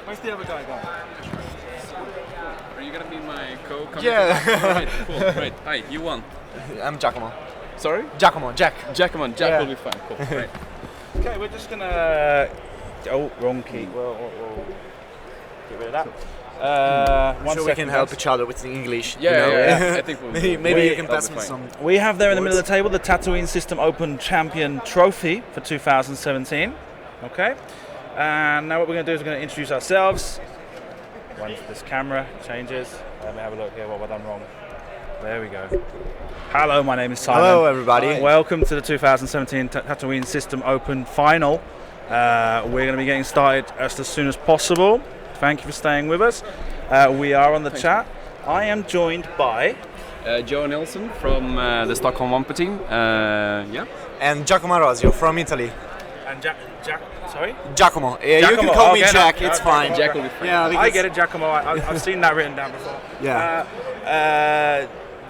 Where's the other guy gone? Are you gonna be my co-commentator? Yeah. Right, cool. Right. Hi, you won. I'm Giacomo. Sorry? Giacomo, Jack. Jack will be fine. Cool. Right. Okay, we're just gonna. Oh, wrong key. We'll get rid of that. I'm sure we can help each other with the English. Yeah. I think we'll maybe you can pass me some. We have there in the middle of the table the Tatooine System Open Champion Trophy for 2017. Okay. And now what we're going to do is we're going to introduce ourselves. Once this camera changes, let me have a look here what we've done wrong. There we go. Hello, my name is Simon. Hello, everybody. Hi. Welcome to the 2017 Tatooine System Open Final. We're going to be getting started as soon as possible. Thank you for staying with us. We are on the chat. I am joined by Joe Nilsson from the Stockholm Wampa team. Yeah. And Giacomo Rosio from Italy. and Sorry? Giacomo. You Giacomo, can call me okay, Jack, no, it's no, fine. Jack will be fine. Yeah, I get it, Giacomo. I've seen that written down before. Yeah.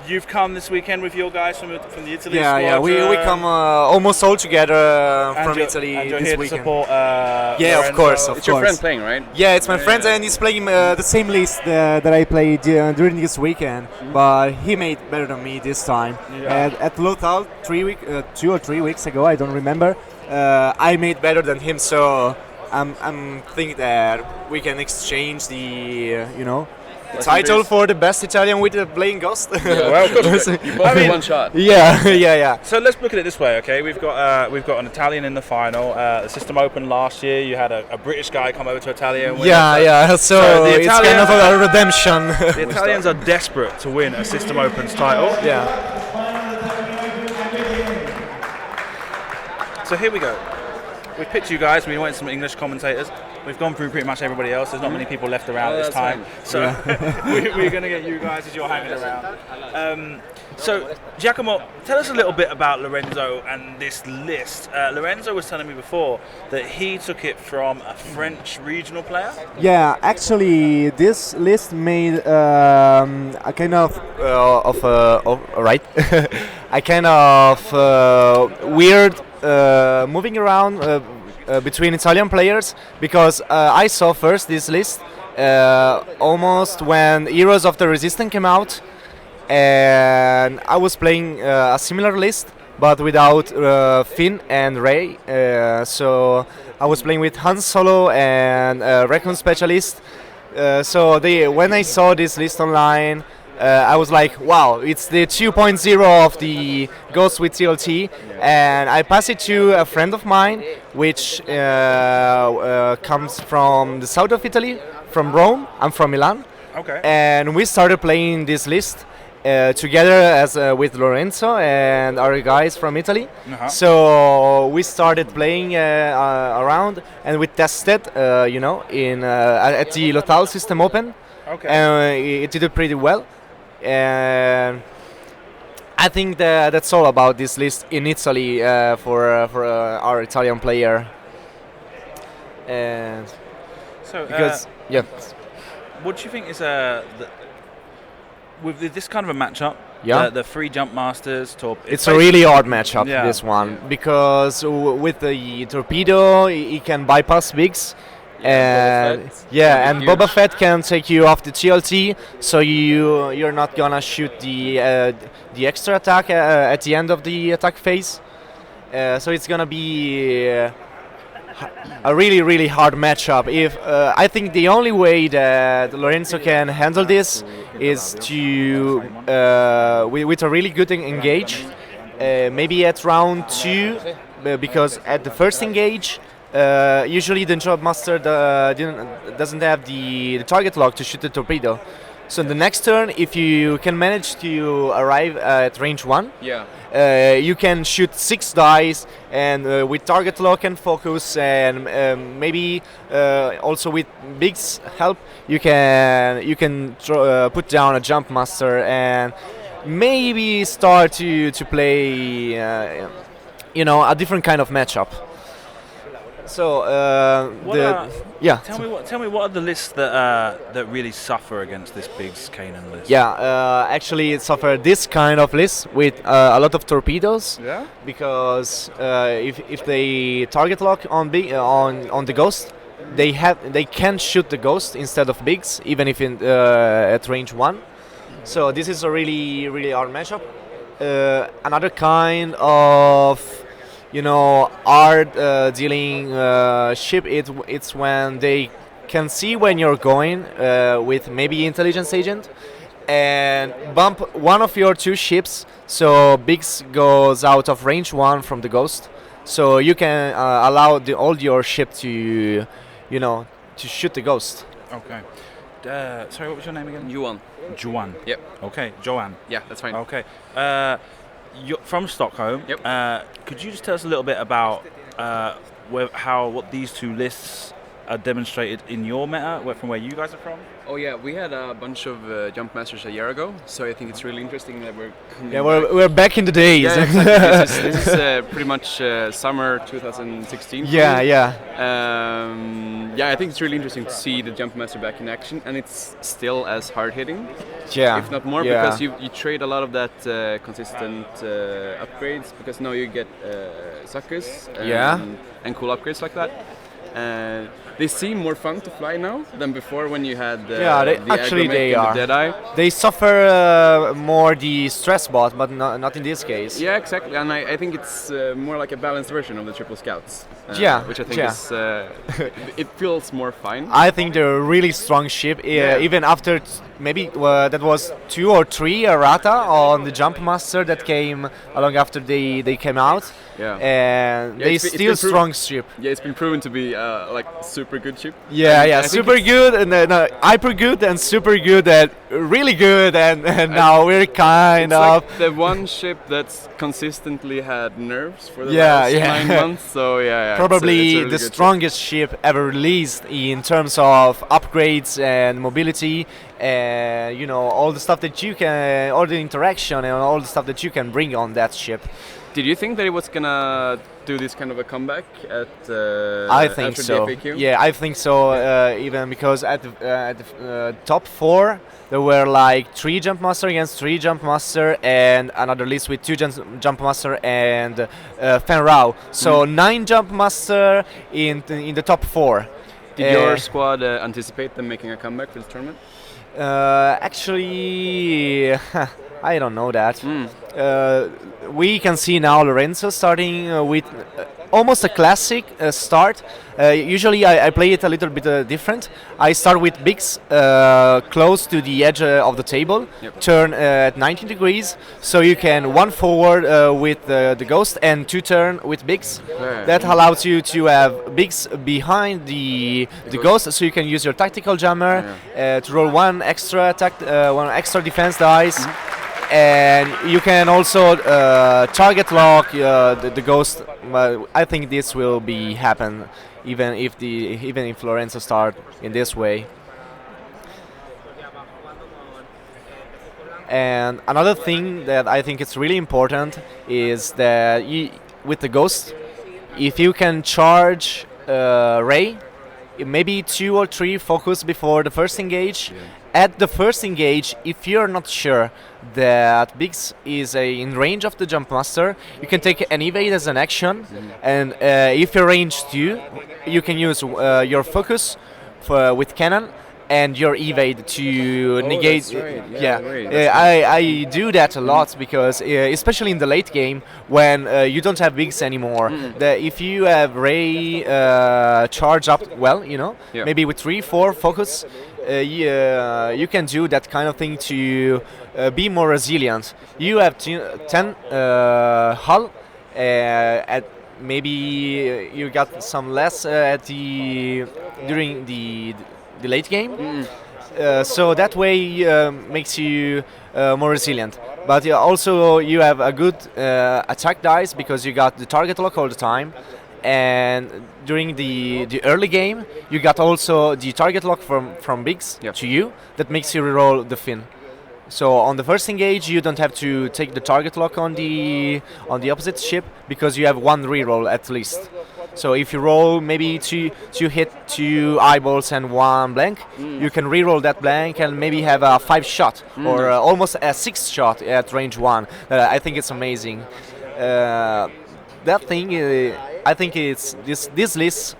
You've come this weekend with your guys from the Italy squad. Yeah. We come almost all together from Italy and you're this here weekend. To support, Yeah, Lorenzo. of course. It's your friend playing, right? Yeah, it's my friend, and he's playing the same list that I played during this weekend, but he made better than me this time. Yeah. At Lothal, 2 or 3 weeks ago, I don't remember, I made better than him, so I'm thinking that we can exchange the the title for the best Italian with the playing Ghost. Yeah, well, of course, you both in one shot. Yeah. So let's look at it this way, okay? We've got an Italian in the final. The System Open last year, you had a British guy come over to Italia and win. Yeah. So the it's kind of a redemption. The Italians are desperate to win a System Opens title. Yeah. So here we go. We've picked you guys. We went some English commentators. We've gone through pretty much everybody else. There's not many people left around this time. So we're going to get you guys as you're hanging around. So, Giacomo, tell us a little bit about Lorenzo and this list. Lorenzo was telling me before that he took it from a French regional player. Yeah, actually, this list made a kind of right, a kind of weird moving around between Italian players, because I saw first this list almost when Heroes of the Resistance came out, and I was playing a similar list but without Finn and Rey, so I was playing with Han Solo and Recon Specialist. So when I saw this list online, I was like, wow, it's the 2.0 of the Ghost with TLT, and I passed it to a friend of mine, which comes from the south of Italy, from Rome. I'm from Milan. Okay. And we started playing this list together as with Lorenzo and our guys from Italy. So we started playing around, and we tested, in at the Lothal System Open. Okay. And it did pretty well. And I think that's all about this list in Italy for our Italian player. And so, because what do you think is with this kind of a matchup? Yeah. The free jump masters. It's a really hard matchup, yeah. This one, because with the torpedo, he can bypass Biggs. And Boba Fett can take you off the TLT, so you're not gonna shoot the extra attack at the end of the attack phase. So it's gonna be a really hard matchup. If I think the only way that Lorenzo can handle this is to with a really good engage, maybe at round 2, because at the first engage. Usually the Jump Master doesn't have the target lock to shoot the torpedo. So the next turn, if you can manage to arrive at range 1, you can shoot 6 dice, and with target lock and focus, and maybe also with Big's help, you can put down a Jump Master and maybe start to play a different kind of matchup. So tell me what are the lists that really suffer against this Biggs Kanan list? Actually it suffered this kind of list with a lot of torpedoes. Because if they target lock on the Ghost, they can shoot the ghost instead of bigs, even if at range 1. So this is a really hard matchup. Another kind of hard dealing ship. It's when they can see when you're going with maybe intelligence agent and bump one of your 2 ships, so bigs goes out of range 1 from the ghost, so you can allow all your ship to to shoot the ghost. Okay. Sorry, what was your name again? Yuan. Juan. Yep. Okay, Joanne. Yeah, that's fine. Okay. You're from Stockholm. Yep. Could you just tell us a little bit about what these 2 lists are demonstrated in your meta, from where you guys are from? Oh yeah, we had a bunch of jump masters a year ago, so I think it's really interesting that we're coming back. We're back in the days. Yeah, exactly. this is pretty much summer 2016. Yeah. Yeah, I think it's really interesting to see the jump master back in action, and it's still as hard hitting, if not more, because you trade a lot of that consistent upgrades, because now you get suckers and cool upgrades like that. They seem more fun to fly now than before when you had the they are. The Deadeye. They suffer more the stress bot, but not in this case. Yeah, exactly, and I think it's more like a balanced version of the triple scouts. Which I think is it feels more fine. I think they're a really strong ship, even after maybe that was 2 or 3 errata on the jump master that came along after they came out. And they still strong ship. Yeah, it's been proven to be like super good ship. Super good and hyper good and super good and really good and now we're kind of like the one ship that's consistently had nerfs for the last 9 months. So probably it's a really the strongest ship ever released in terms of upgrades and mobility and all the stuff that you can, all the interaction and all the stuff that you can bring on that ship. Did you think that it was gonna do this kind of a comeback at? I think after so. the FAQ? Yeah, I think so. Even because at the top 4 there were like 3 jump master against 3 jump master and another list with 2 jump master and Fen Rao. So 9 jump master in the top 4. Did your squad anticipate them making a comeback for this tournament? Actually, I don't know that. We can see now Lorenzo starting with almost a classic start. Usually I play it a little bit different. I start with bigs close to the edge of the table, turn at 90 degrees, so you can 1 forward with the ghost and 2 turn with bigs. That allows you to have bigs behind the ghost, so you can use your tactical jammer to roll 1 extra attack, 1 extra defense dice. And you can also target lock the ghost. I think this will be happen even if Lorenzo start in this way. And another thing that I think is really important is that with the ghost, if you can charge Ray, maybe 2 or 3 focus before the first engage. At the first engage, if you're not sure that Biggs is in range of the jump master, you can take an evade as an action, and if you're range 2, you can use your focus with cannon and your evade to negate. That's right. I do that a lot because especially in the late game when you don't have bigs anymore, if you have Ray charge up maybe with 3-4 focus, you can do that kind of thing to be more resilient. You have 10 hull at maybe you got some less during the late game, so that way makes you more resilient. But also you have a good attack dice because you got the target lock all the time, and during the early game you got also the target lock from Biggs to you that makes you reroll the fin. So on the first engage you don't have to take the target lock on the opposite ship because you have 1 reroll at least. So if you roll maybe two hit 2 eyeballs and 1 blank, you can reroll that blank and maybe have a 5 shot or almost a 6 shot at range 1. I think it's amazing. That thing, I think it's this list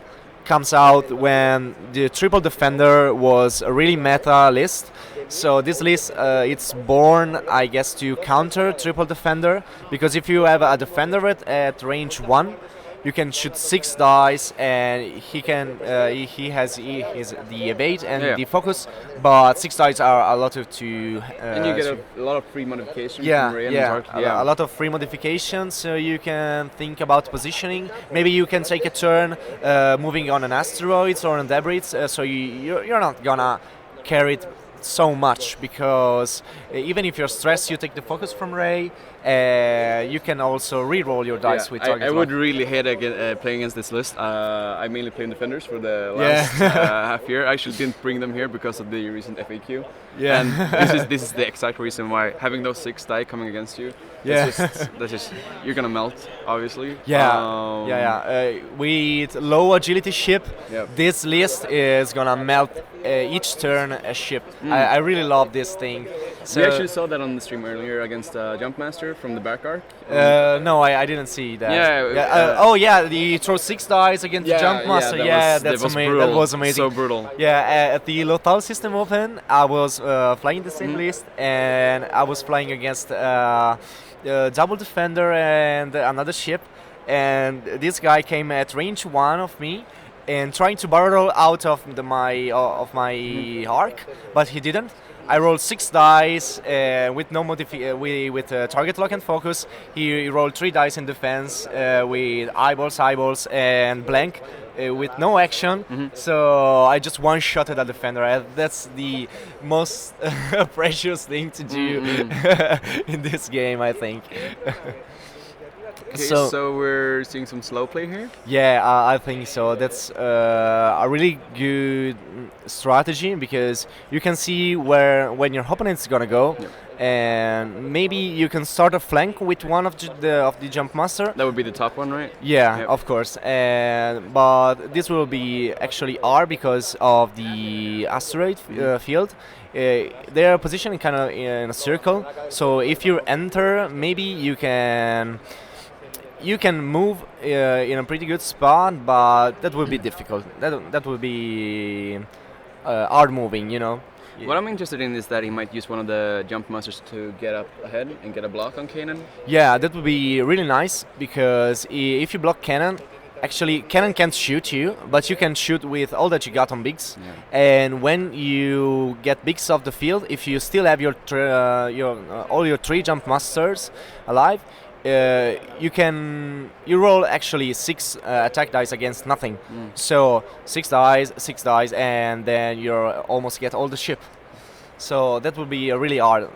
comes out when the Triple Defender was a really meta list. So this list, it's born, I guess, to counter Triple Defender, because if you have a Defender at range 1, you can shoot 6 dice, and he has the evade and the focus, but 6 dice are a lot to. And you get a lot of free modifications. Yeah, from Ray and yeah, Dark. a lot of free modifications. So you can think about positioning. Maybe you can take a turn moving on an asteroids or on debris. So you're not gonna carry it so much, because even if you're stressed, you take the focus from Ray. You can also re-roll your dice with target I would lock. really hate playing against this list. I mainly play defenders for the last half year. I actually didn't bring them here because of the recent FAQ. Yeah. And this is the exact reason why having those 6 die coming against you. That's just you're gonna melt, obviously. With low agility ship, Yep. this list is gonna melt each turn a ship. I really love this thing. So We actually saw that on the stream earlier against Jumpmaster from the back arc. no, I didn't see that. He throws 6 dice against the Jumpmaster. That was amazing. brutal. That was amazing. So brutal. Yeah, at the Lothal System Open, I was flying the same list, and I was flying against Double Defender and another ship, and this guy came at range 1 of me and trying to barrel out of my arc, but he didn't. I rolled 6 dice with no with target lock and focus. He rolled 3 dice in defense with eyeballs, and blank with no action. So I just one-shotted a defender. That's the most precious thing to do in this game, I think. Okay, so we're seeing some slow play here? Yeah, I think so. That's a really good strategy, because you can see when your opponent's gonna go, and maybe you can start a flank with one of the jump master. That would be the top one, right? Yeah, Yep. of course. But this will be actually R because of the asteroid field. They are positioned kind of in a circle. So if you enter, maybe you can move in a pretty good spot, but that will be difficult. That will be hard moving, you know. What I'm interested in is that he might use one of the jump masters to get up ahead and get a block on Kanan. Yeah, that would be really nice, because if you block Cannon, actually Cannon can't shoot you, but you can shoot with all that you got on Biggs. And when you get Biggs off the field, if you still have all your 3 jump masters alive, you roll actually 6 attack dice against nothing. So 6 dice, and then you almost get all the ship. So that would be a really hard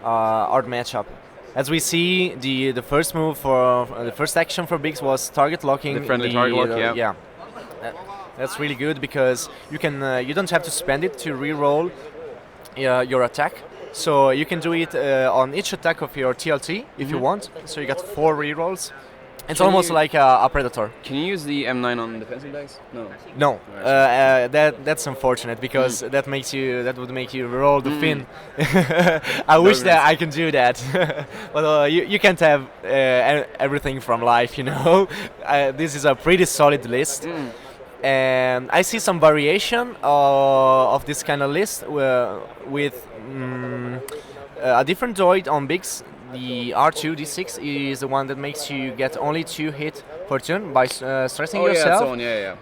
matchup. As we see, the first move for the first action for Biggs was target locking. The friendly target lock, yeah. That's really good, because you don't have to spend it to re-roll your attack. So you can do it on each attack of your TLT if you want. So you got 4 rerolls. It's almost like a Predator. Can you use the M9 on defensive dice? No. No, that's unfortunate, because that would make you roll the fin. I wish that I can do that, but you can't have everything from life, you know. This is a pretty solid list. And I see some variation of this kind of list with a different droid on Biggs. The R2D6 is the one that makes you get only 2 hits per turn by stressing yourself.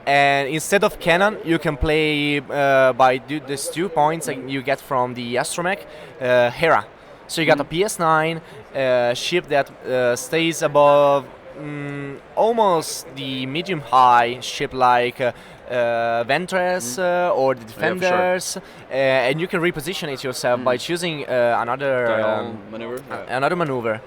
And instead of cannon, you can play by these 2 points that you get from the astromech, Hera. So you got a PS9 ship that stays above almost the medium-high ship like Ventress or the Defenders, and you can reposition it yourself by choosing another maneuver.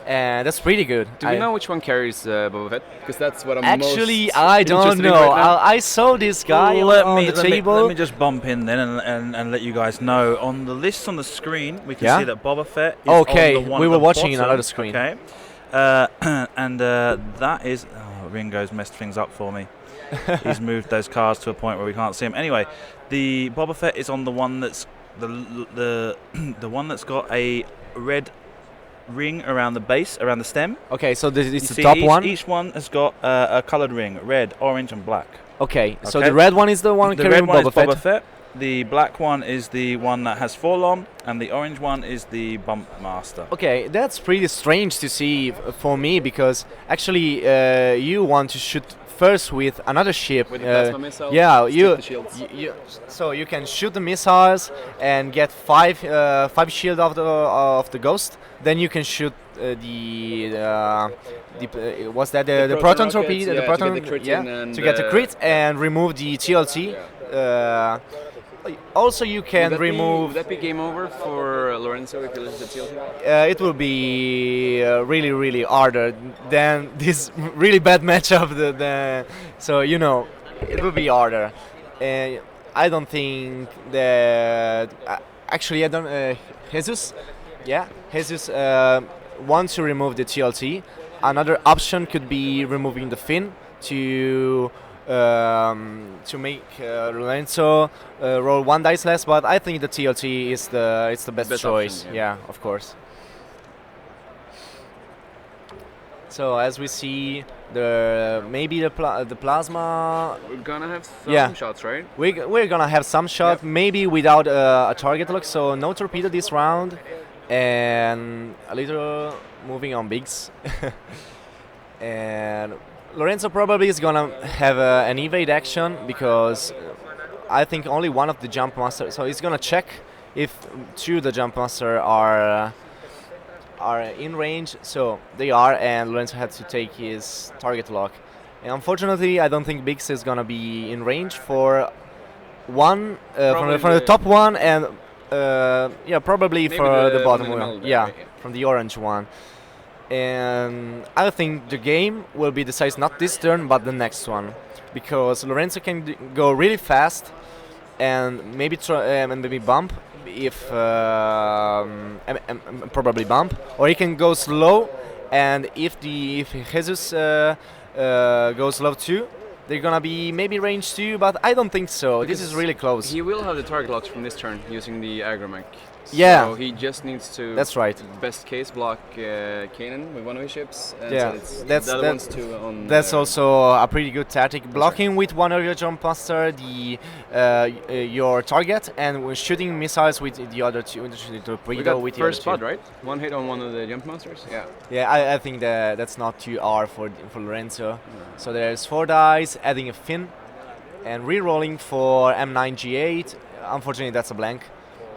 And that's pretty good. Do we know which one carries Boba Fett? Because that's what I'm actually, most I don't interested in know. right I saw this guy on the table. Let me just bump in then and let you guys know. On the list on the screen, we can see that Boba Fett is on the one we were at the watching bottom. another screen. Okay. And that is... Oh, Ringo's messed things up for me. He's moved those cars to a point where we can't see him. Anyway, the Boba Fett is on the one that's... The one that's got a red ring around the base, around the stem. Okay, so this is the top one? Each one has got a coloured ring, red, orange and black. Okay, so the red one is the one The carrying red one Boba is Fett. Boba Fett. The black one is the one that has Forlom, and the orange one is the Bump Master. Okay, that's pretty strange to see for me, because actually you want to shoot first with another ship. With the plasma missile. Yeah, the shields. so you can shoot the missiles and get five shield of the ghost. Then you can shoot what's that the proton rockets, torpedo? yeah, the proton to get the crit in and, to get the crit and remove the TLT. Also, you can remove. Would that be game over for Lorenzo if he loses the TLT? It will be really, really harder than this really bad matchup. So it will be harder. I don't think that. Actually, I don't. Jesus wants to remove the TLT. Another option could be removing the fin to make Lorenzo roll one dice less, but I think the TLT is the best choice. Option, yeah, of course. So as we see, the plasma. We're gonna have some shots, right? We're gonna have some shot, maybe without a target lock. So no torpedo this round, and a little moving on bigs. And Lorenzo probably is gonna have an evade action, because I think only one of the jump master. So he's gonna check if two of the jump master are in range. So they are, and Lorenzo had to take his target lock. And unfortunately, I don't think Biggs is gonna be in range for one from the top one, and probably Maybe for the bottom one. one. Yeah, from the orange one. And I think the game will be decided not this turn but the next one, because Lorenzo can go really fast and maybe maybe bump if probably bump, or he can go slow, and if Jesus goes slow too, they're gonna be maybe range 2, but I don't think so. Because this is really close. He will have the target locks from this turn using the agromech. Yeah. So he just needs to. That's right. Best case block Kanan with one of his ships. And Yeah, so that's the other ones too on. That's also a pretty good tactic. Blocking with one of your jump master your target, and when shooting missiles with the other two. We got with first spot, right? One hit on one of the jump masters. Yeah. Yeah, I think that's not too hard for Lorenzo. Yeah. So there's 4 dice, adding a fin, and re-rolling for M9G8. Unfortunately, that's a blank.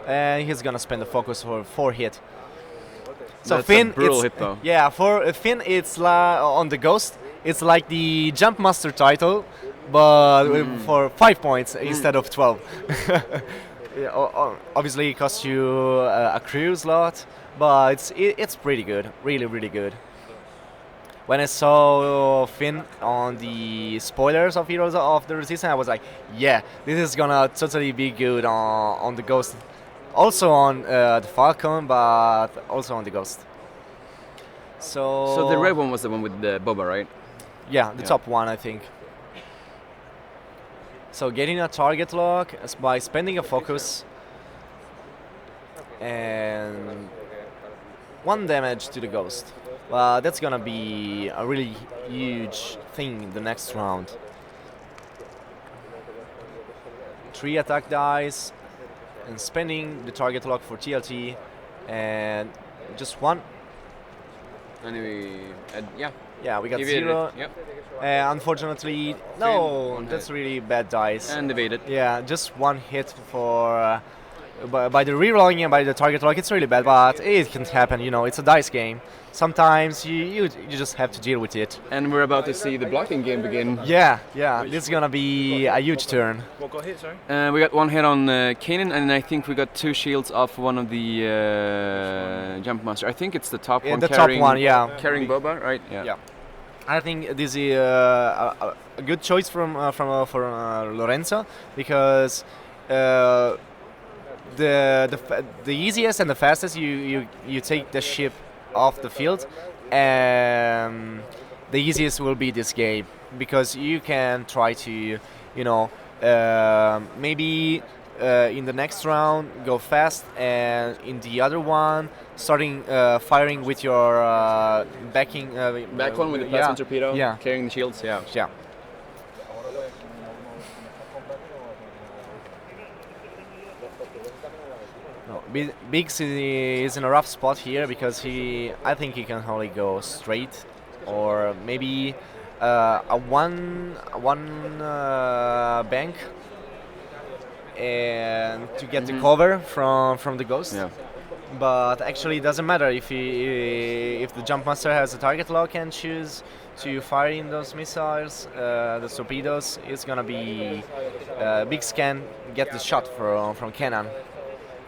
And he's gonna spend the focus for 4 hit. So that's Finn, a brutal hit though. Yeah, for Finn, it's on the Ghost. It's like the Jump Master title, but for 5 points instead of 12. Obviously, it costs you a crew slot, but it's pretty good, really, really good. When I saw Finn on the spoilers of Heroes of the Resistance, I was like, yeah, this is gonna totally be good on the Ghost. Also on the Falcon, but also on the Ghost. So the red one was the one with the Boba, right? Yeah, the top one, I think. So getting a target lock by spending a focus and 1 damage to the Ghost. Well, that's gonna be a really huge thing the next round. 3 attack dice, and spending the target lock for TLT, and just 1. And we got evaded 0. It. Yep. Unfortunately, no, that's really bad dice. And evaded. Yeah, just 1 hit for by the rerolling and by the target lock. It's really bad, but it can happen. It's a dice game. Sometimes you just have to deal with it. And we're about to see the blocking game begin. Yeah, this is gonna be a huge turn. What got hit, sorry? We got 1 hit on Kanan, and I think we got 2 shields off one of the jump master. I think it's the top one. The top one, yeah. Carrying Boba, right? Yeah. I think this is a good choice for Lorenzo, because the easiest and the fastest you take the ship off the field, and the easiest will be this game, because you can try to maybe in the next round go fast, and in the other one starting firing with your back one with the plasma torpedo, carrying the shields. Yeah. No, Biggs is in a rough spot here because I think he can only go straight, or maybe a one bank, and to get the cover from the ghost. Yeah. But actually, it doesn't matter if the jump master has a target lock and choose to fire in those missiles, the torpedoes. It's gonna be Biggs can get the shot from cannon.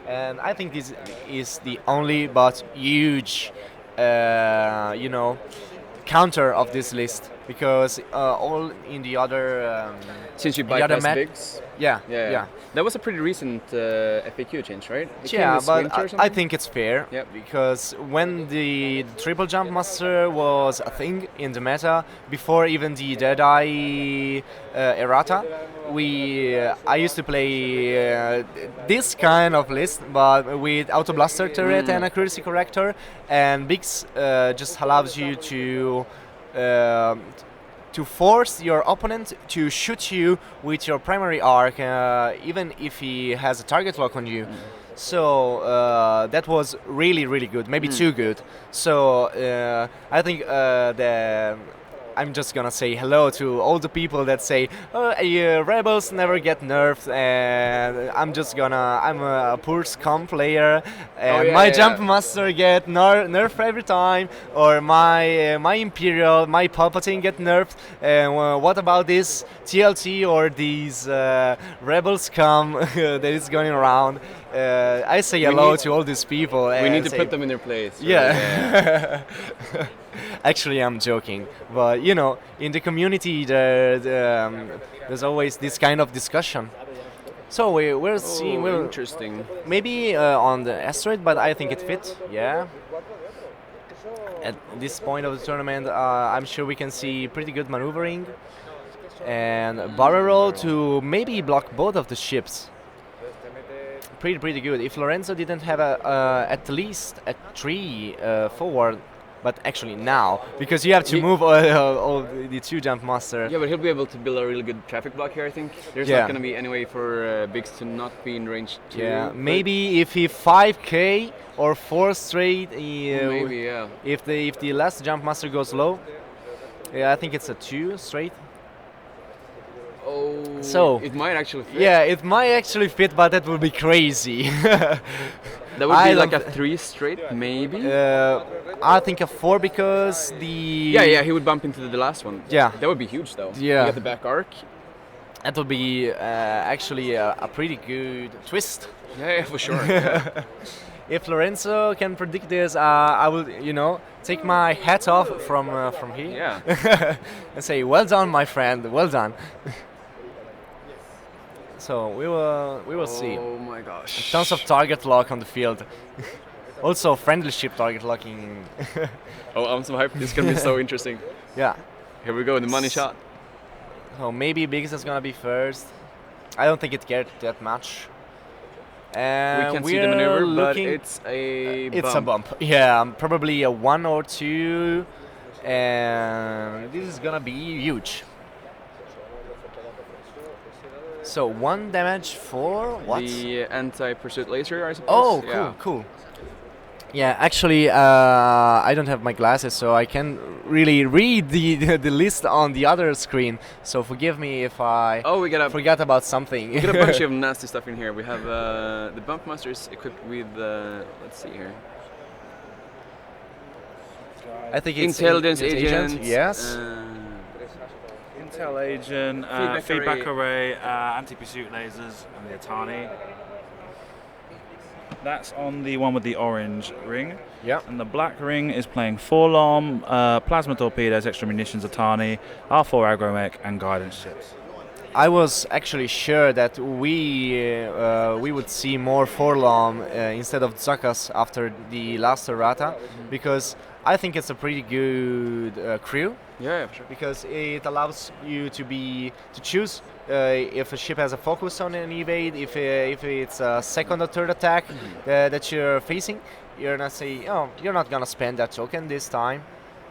And I think this is the only but huge, counter of this list, because all in the other since you in the other bypass map, Biggs. yeah. That was a pretty recent FAQ change, right? It came Yeah, this but winter or I something? think it's fair, Yep. because when the triple jump master was a thing in the meta, before even the Deadeye errata, I used to play this kind of list, but with auto blaster turret and accuracy corrector, and Biggs just allows you to force your opponent to shoot you with your primary arc, even if he has a target lock on you. So that was really, really good, maybe too good. So I think I'm just gonna say hello to all the people that say, rebels never get nerfed, and I'm a poor scum player, and my jump master get nerfed every time, or my Imperial, my Palpatine get nerfed, and what about this TLT or these rebel scum that is going around? I say hello to all these people. We need to say, put them in their place. Right? Yeah. Actually, I'm joking, but in the community there's always this kind of discussion. So we'll see. Interesting. Maybe on the asteroid, but I think it fits. Yeah. At this point of the tournament, I'm sure we can see pretty good maneuvering and barrel roll to maybe block both of the ships. Pretty good. If Lorenzo didn't have at least a 3 forward. But actually now, because you have to move all the 2 jump master. Yeah, but he'll be able to build a really good traffic block here, I think. There's not going to be any way for Biggs to not be in range 2. Yeah, maybe if he 5k or 4 straight, maybe, yeah. If the last jump master goes low, yeah, I think it's a 2 straight. Oh, so it might actually fit. Yeah, it might actually fit, but that would be crazy. That would be like a 3 straight, maybe? I think a 4 because the... Yeah, he would bump into the last one. Yeah. That would be huge, though. Yeah. You get the back arc. That would be actually a pretty good twist. Yeah, for sure. Yeah. If Lorenzo can predict this, I will, take my hat off from here. Yeah. And say, well done, my friend, well done. So we will see. Oh my gosh. Tons of target lock on the field. Also friendly ship target locking. Oh, I'm so hyped. This is gonna be so interesting. Yeah. Here we go, the money shot. So maybe Biggs is gonna be first. I don't think it cared that much. And we can see the maneuver, but it's a bump. Yeah, probably a 1 or 2, and this is gonna be huge. So 1 damage for what? The anti-pursuit laser, I suppose. Oh, cool. Yeah, actually, I don't have my glasses, so I can't really read the list on the other screen. So forgive me if I forgot about something. We got a bunch of nasty stuff in here. We have the bump masters equipped with, let's see here. I think it's intelligence agent. Yes. Intel agent, feedback array, anti-pursuit lasers, and the Atani. That's on the one with the orange ring. Yeah. And the black ring is playing Forlom, plasma torpedoes, extra munitions, Atani, R4 agromech, and guidance ships. I was actually sure that we would see more Forlom instead of Zakas after the last errata, because I think it's a pretty good crew. Yeah, for sure. Because it allows you to choose if a ship has a focus on an evade, if it's a second or third attack that you're facing, you're not say, oh, you're not gonna spend that token this time,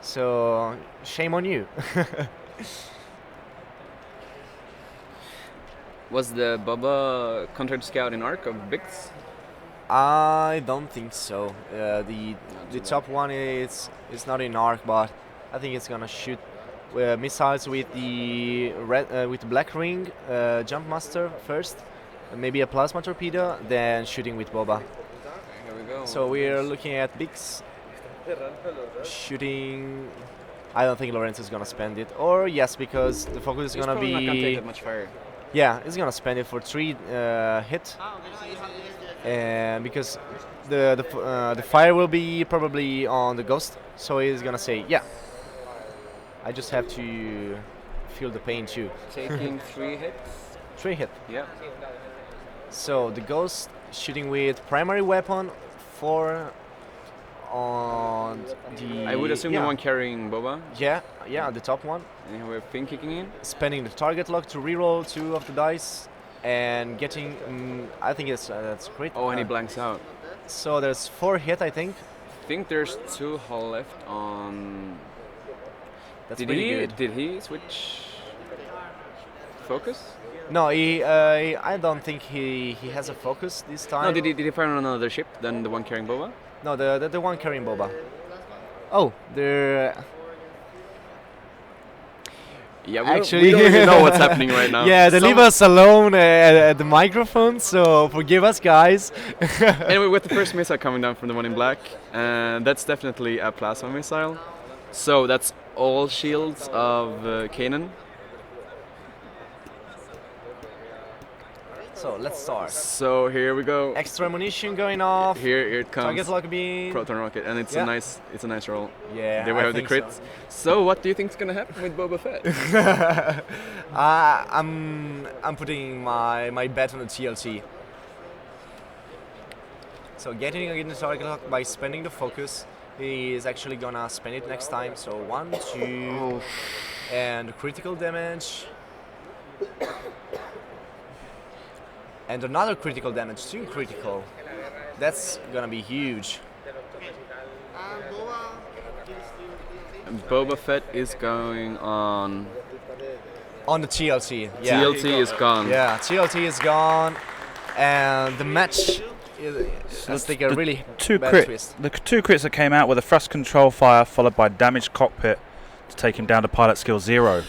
so shame on you. Was the Bubba contract scout in arc of Biggs? I don't think so. The top one is not in arc, but I think it's gonna shoot missiles with the with the black ring jump master first, and maybe a plasma torpedo, then shooting with Boba. Here we go. So we're looking at Bix shooting. I don't think Lorenzo is gonna spend it, or yes, because the focus is He's gonna probably be. not gonna take that much fire. Yeah, he's gonna spend it for 3 hit, and because the fire will be probably on the ghost, so he's gonna say, yeah, I just have to feel the pain too. Taking 3 hits. 3 hit. Yeah. So the ghost shooting with primary weapon, 4 on the. I would assume yeah. the one carrying Boba. Yeah, the top one. And we have Finn kicking in. Spending the target lock to reroll 2 of the dice, and getting. I think that's great. Oh, and he blanks out. So there's 4 hit, I think. I think there's 2 hull left on. That's pretty good. Did he switch focus? No, I don't think he has a focus this time. No, did he fire on another ship than the one carrying Boba? No, the one carrying Boba. Oh, they're. Yeah, Actually, we don't really know what's happening right now. Yeah, they leave us alone at the microphone, so forgive us, guys. Anyway, with the first missile coming down from the one in black, and that's definitely a plasma missile. So that's all shields of Kanan. So let's start. So here we go. Extra ammunition going off. Here it comes. Target lock beam. Proton rocket, and it's Yeah. a nice roll. Yeah, There we I have the think crits. So what do you think is gonna happen with Boba Fett? I'm putting my bet on the TLC. So getting again the target lock by spending the focus. He is actually gonna spend it next time. So 1, 2, and critical damage. And another critical damage, 2 critical. That's gonna be huge. And Boba Fett is going on. On the TLC, yeah. TLT is gone. Yeah, TLT is gone, and the match has taken a really bad twist. The 2 crits that came out were the thrust control fire followed by damaged cockpit to take him down to pilot skill 0.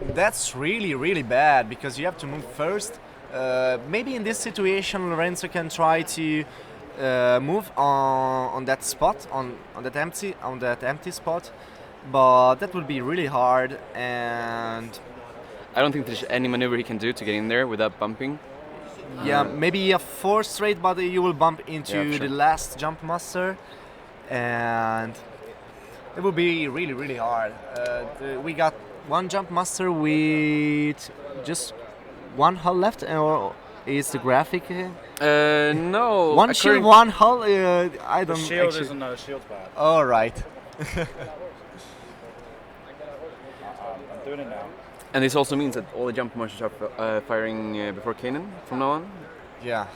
That's really bad because you have to move first. Maybe in this situation, Lorenzo can try to move on that spot, on that empty spot, but that would be really hard. And I don't think there's any maneuver he can do to get in there without bumping. yeah, maybe a 4 straight, but you will bump into the last jump master, and it will be really hard. We got 1 jump master with just 1 hull left, or is the graphic? No. 1 shield, 1 hull. I don't. The shield actually. isn't, no, the shield's bad. All right. I'm doing it now. And this also means that all the jump masters are firing before Kanan from now on. Yeah.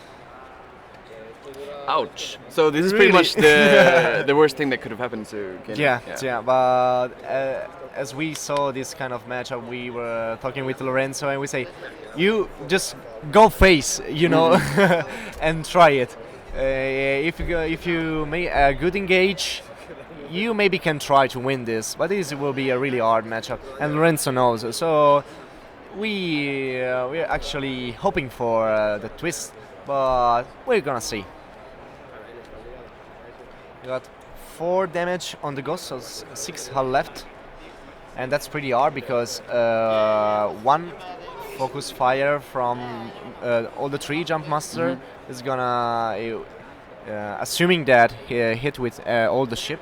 Ouch. So this is pretty Really? much the worst thing that could have happened to Kanan. Yeah. But as we saw this kind of matchup, we were talking with Lorenzo, and we say, you just go face, you know, and try it. If you make a good engage, you maybe can try to win this, but this will be a really hard matchup, and Lorenzo knows. So we're actually hoping for the twist, but we're gonna see. We got 4 damage on the ghost, so 6 hull left, and that's pretty hard because 1 focus fire from all the 3 jump master is gonna, assuming that he hit with all the ship,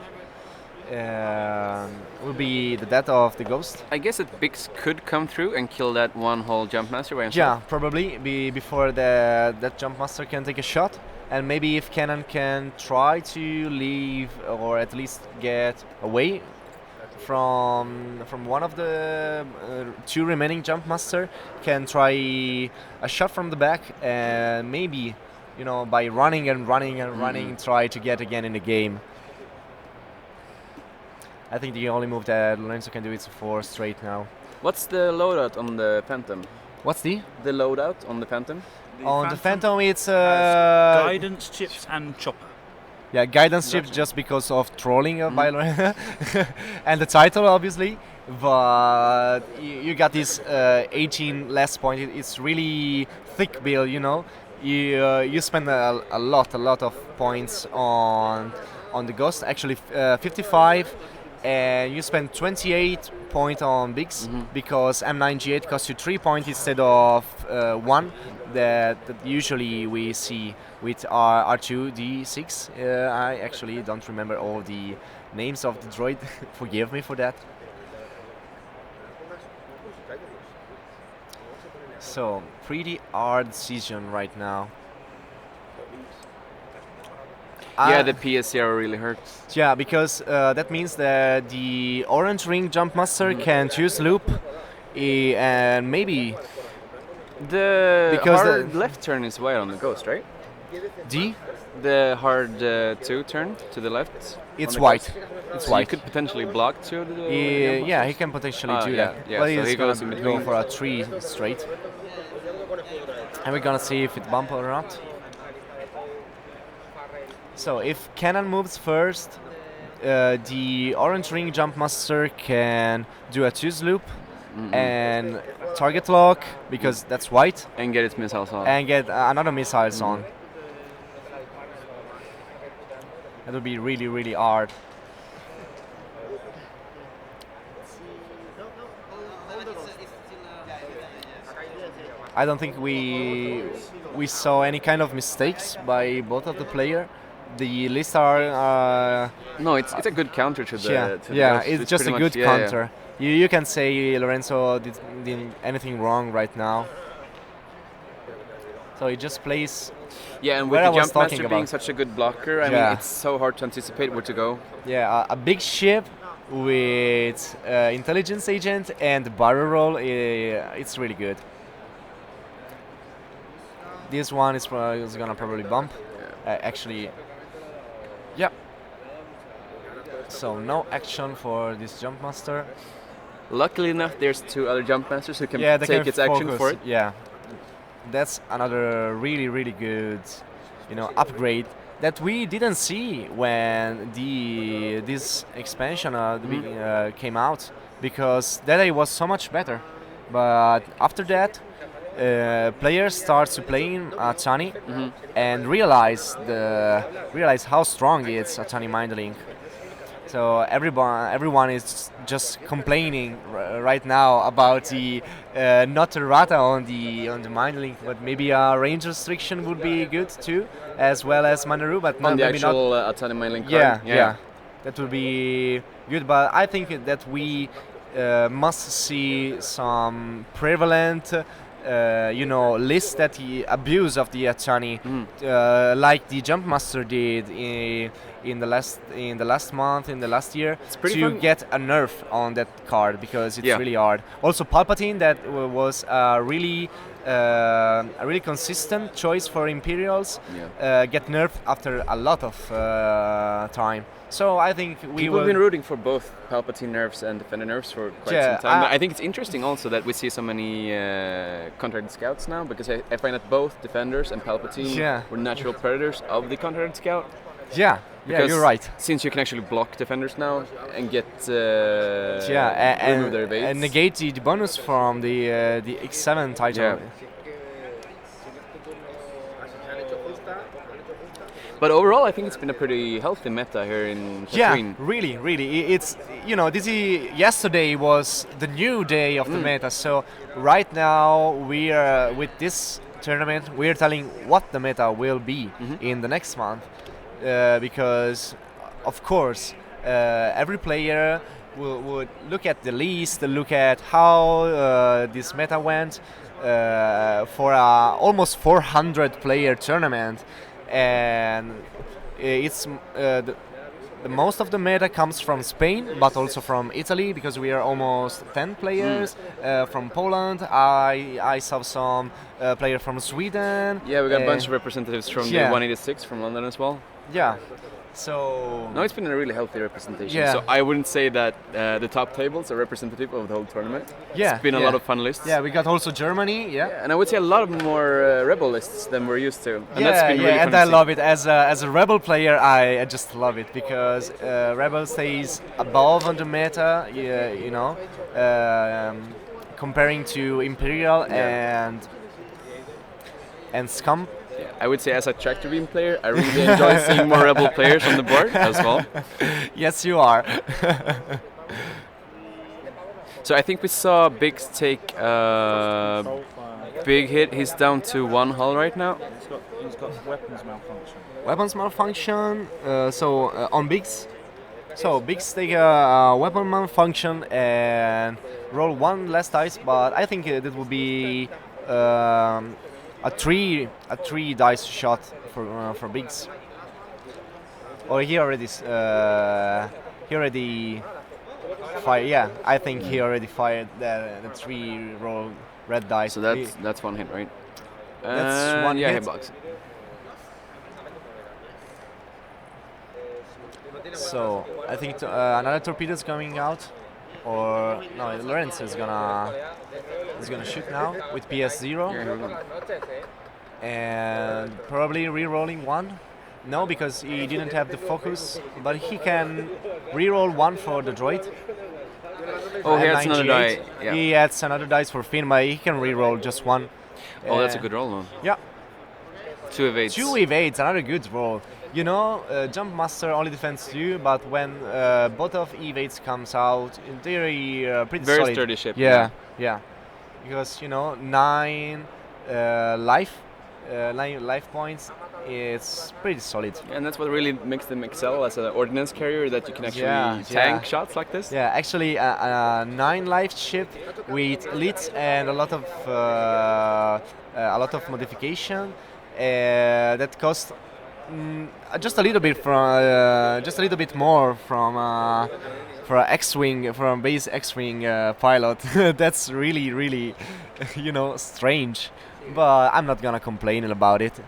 will be the death of the ghost. I guess that Bix could come through and kill that 1 whole jump master by himself. Yeah, probably before that jump master can take a shot, and maybe if Kanan can try to leave or at least get away from one of the 2 remaining jump master, can try a shot from the back, and maybe, you know, by running and running, try to get again in the game. I think the only move that Lorenzo can do is 4 straight now. What's the loadout on the Phantom? What's the? The loadout on the Phantom? On the Phantom, it's guidance chips and chopper. Yeah, guidance chips just because of trolling by Lorenzo and the title, obviously. But you got this 18 less point. It's really thick build, you know. You spend a lot of points on the Ghost. Actually, 55, and you spend 28 points on Bigs because M9G8 costs you 3 points instead of 1 that usually we see with R2D6. I actually don't remember all the names of the droid. Forgive me for that. So, pretty hard decision right now. Yeah, the PS0 really hurts. Yeah, because that means that the orange ring jump master can choose loop, and maybe the because hard left turn is white on the Ghost, right? The hard 2 turn to the left. It's white. It's so white. You could potentially block to the. Yeah, he can potentially do that. Yeah, but so he's he goes in gonna between. go for a 3 straight. And we're gonna see if it bump or not. So if Cannon moves first, the orange ring jump master can do a choose loop and target lock because that's white. And get its missiles on. And get another missiles on. That would be really, really hard. I don't think we saw any kind of mistakes by both of the player. The lists are no, it's a good counter to the. It's just a good counter. Yeah. You can say Lorenzo did anything wrong right now. So he just plays. Yeah, and with the jump master being such a good blocker, I mean, it's so hard to anticipate where to go. Yeah, a big ship with intelligence agent and barrel roll. It's really good. This one is gonna probably bump. Actually, yeah. So no action for this jump master. Luckily enough, there's 2 other jump masters who can take its focus. action for it. Yeah, that's another really, really good, upgrade that we didn't see when this expansion came out, because that was so much better. But after that, players start to playing Atani and realize how strong it's Atani Mind Link. So everyone is just complaining right now about the not errata on the Mind Link, but maybe a range restriction would be good too, as well as Manaru, but on the maybe actual not. Atani Mind Link Yeah, card. yeah, that would be good. But I think that we must see some prevalent. List that the abuse of the Atani, like the Jump Master did in the last month, in the last year, to get a nerf on that card, because it's really hard. Also, Palpatine, that was a really consistent choice for Imperials, get nerfed after a lot of time. So I think people have been rooting for both Palpatine nerfs and Defender nerfs for quite some time. I think it's interesting also that we see so many contracted scouts now, because I find that both Defenders and Palpatine were natural predators of the contracted scout. Yeah, you're right. Since you can actually block Defenders now and get remove their evades. And negate the bonus from the X7 title. Yeah. But overall, I think it's been a pretty healthy meta here in Tatooine. Yeah, really. It's yesterday was the new day of the meta. So right now we are with this tournament. We are telling what the meta will be in the next month, because of course every player would look at the list, look at how this meta went for a almost 400 player tournament. And it's the most of the meta comes from Spain, but also from Italy, because we are almost 10 players. From Poland, I saw some players from Sweden. Yeah, we got a bunch of representatives from the 186 from London as well. Yeah, So No, it's been a really healthy representation. Yeah. So I wouldn't say that the top tables are representative of the whole tournament. yeah, It's been a yeah. lot of fun lists. Yeah, we got also Germany. Yeah. And I would say a lot more rebel lists than we're used to. And that's been yeah, really and fun I to love it as a rebel player. I just love it because rebel stays above on the meta. Yeah, you know, comparing to imperial and scum. Yeah, I would say as a tractor beam player, I really enjoy seeing more rebel players on the board as well. Yes, you are. So I think we saw Biggs take a big hit. He's down to 1 hull right now. He's got weapons malfunction. Weapons malfunction. On Biggs. So Biggs take a weapon malfunction and roll 1 less dice, but I think that will be a three dice shot for Biggs. Or he already fired. Yeah, I think he already fired the 3 roll red dice. So that's 1 hit, right? That's 1 yeah, hit. hitbox. So I think another torpedo is coming out, or no, Lorenzo is gonna shoot now with PS0 Yeah, here we go. and probably re-rolling 1. No, because he didn't have the focus, but he can re-roll 1 for the droid. Oh, he And adds another 98. die. Yeah. He adds another dice for Finn, but he can re-roll just 1. Oh, that's a good roll, man. Yeah. 2 evades. 2 evades, another good roll. You know, Jump Master only defends 2, but when both of evades comes out, they're pretty Very solid. sturdy ship. Yeah, yeah. Because, you know, 9 life points, it's pretty solid. And that's what really makes them excel as an ordnance carrier, that you can actually tank shots like this. Yeah, actually a 9 life ship with elites and a lot of modification that cost just a little bit more from for a X-wing, from base X-wing pilot. That's really you know, strange, but I'm not gonna complain about it.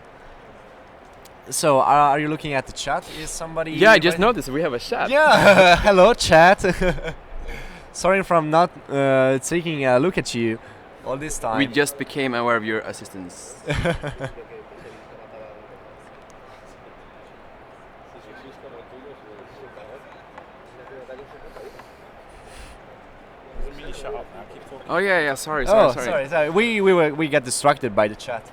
So are you looking at the chat? Is somebody? Yeah, I just noticed we have a chat. Yeah, hello chat. Sorry for not taking a look at you all this time. We just became aware of your assistance. Shut up now. Keep talking. Oh yeah, sorry. We got distracted by the chat.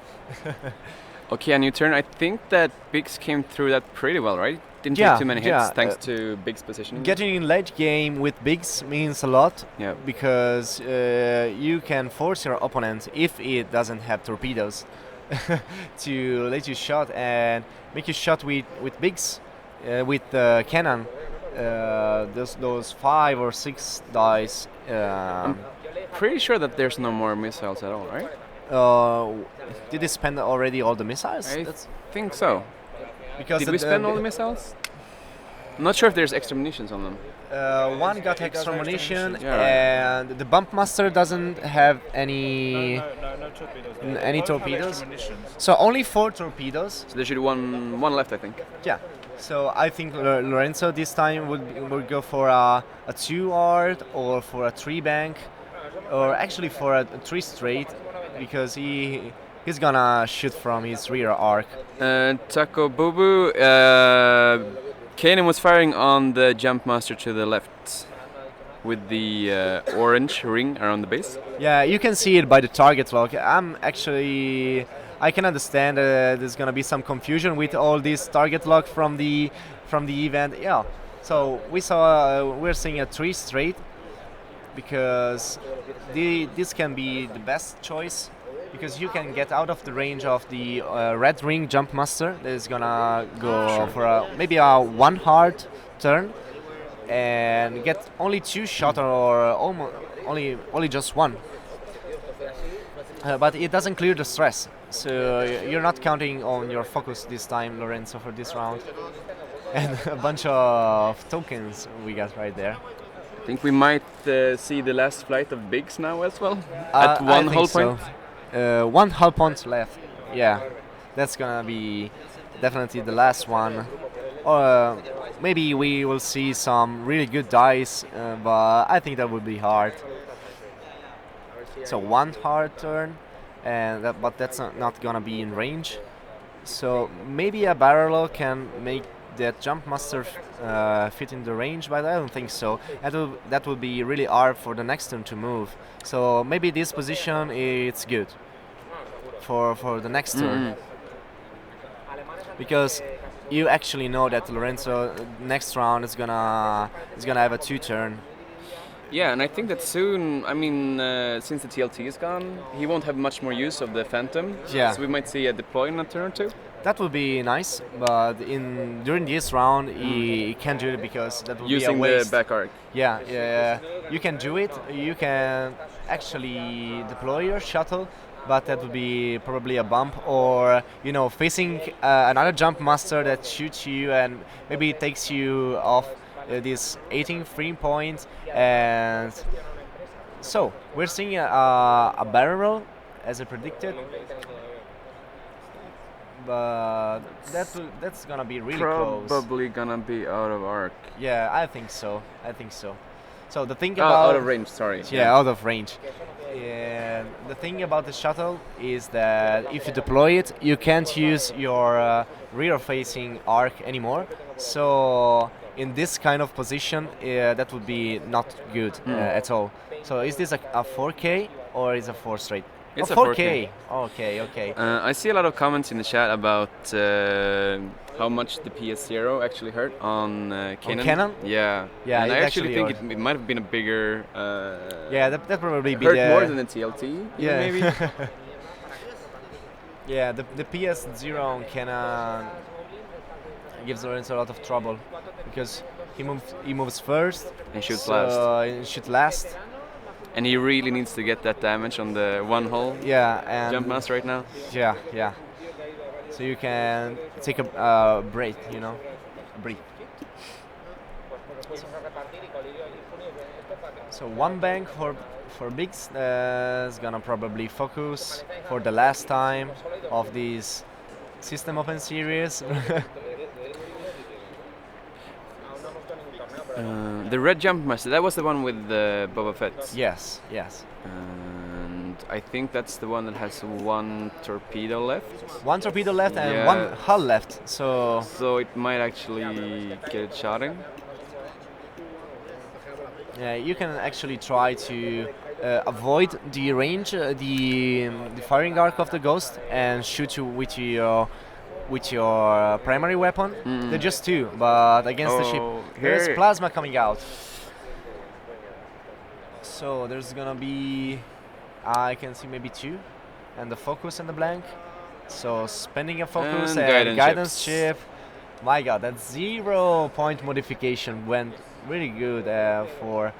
Okay, a new turn. I think that Biggs came through that pretty well, right? Didn't Yeah, take too many hits yeah, thanks to Biggs' positioning. Getting in late game with Biggs means a lot. Yeah. Because you can force your opponent, if it doesn't have torpedoes, to let you shot and make you shot with Biggs, with cannon. Those 5 or 6 dice. I'm pretty sure that there's no more missiles at all, right? Did they spend already all the missiles? I think so. Because Did we spend all the missiles? I'm not sure if there's extra munitions on them. One got extra munition, Yeah. and the Bump Master doesn't have any No torpedoes. any Both have torpedoes. extra munitions. So only 4 torpedoes. So there should be one left, I think. Yeah. So I think Lorenzo this time would go for a 2 art or for a 3 bank, or actually for a 3 straight, because he's gonna shoot from his rear arc. Taco Bubu, Kanan was firing on the Jump Master to the left with the orange ring around the base. Yeah, you can see it by the target log. I can understand there's gonna be some confusion with all this target log from the event. Yeah, so we're seeing a 3 straight, because this can be the best choice, because you can get out of the range of the red ring Jump Master that is gonna go for maybe a 1 hard turn and get only 2 shot or almost only just 1. But it doesn't clear the stress, so you're not counting on your focus this time, Lorenzo, for this round. And a bunch of tokens we got right there. I think we might see the last flight of Biggs now as well, at 1 hull point. So. 1 hull point left. Yeah, that's gonna be definitely the last one. Maybe we will see some really good dice, but I think that would be hard. So one hard turn, but that's not gonna be in range. So maybe a barrel roll can make that jump master fit in the range, but I don't think so. That will be really hard for the next turn to move. So maybe this position it's good for the next turn, because you actually know that Lorenzo next round is gonna have a 2-turn. Yeah, and I think that soon, I mean, since the TLT is gone, he won't have much more use of the Phantom. Yeah. So we might see a deploy in a turn or two. That would be nice, but during this round he can't do it because that would Using be a waste. the back arc. Yeah, you can do it. You can actually deploy your shuttle, but that would be probably a bump, or facing another jump master that shoots you and maybe takes you off this 18 free point. And so we're seeing a barrel roll as I predicted, but that's gonna be really close. Probably gonna be out of arc. Yeah, I think so. So the thing about out of range. Sorry. Yeah, out of range. And the thing about the shuttle is that if you deploy it, you can't use your rear-facing arc anymore. So in this kind of position, that would be not good at all. So is this a 4K or is it a 4 straight? It's a 4K. Okay. I see a lot of comments in the chat about how much the PS0 actually hurt on Canon. On Canon? Yeah. Yeah, and it I actually think hurt. it might have been a bigger. Yeah, that probably be hurt more than the TLT. Yeah. Maybe. Yeah, the PS0 on Canon gives Lorenzo a lot of trouble because he moves first and shoots last. And shoot last. And he really needs to get that damage on the one hull. Yeah, and jump master right now. Yeah. So you can take a break, a breathe. So one bank for Biggs is gonna probably focus for the last time of this System Open series. The red jump master, that was the one with the Boba Fett. Yes. And I think that's the one that has one torpedo left. One torpedo left and one hull left. So it might actually get it shot in. Yeah, you can actually try to avoid the range, the firing arc of the Ghost, and shoot you with your primary weapon. They're just 2, but against the ship there's plasma coming out. So there's gonna be, I can see maybe 2, and the focus and the blank. So spending a focus and guidance ship. My God, that 0-point modification went really good for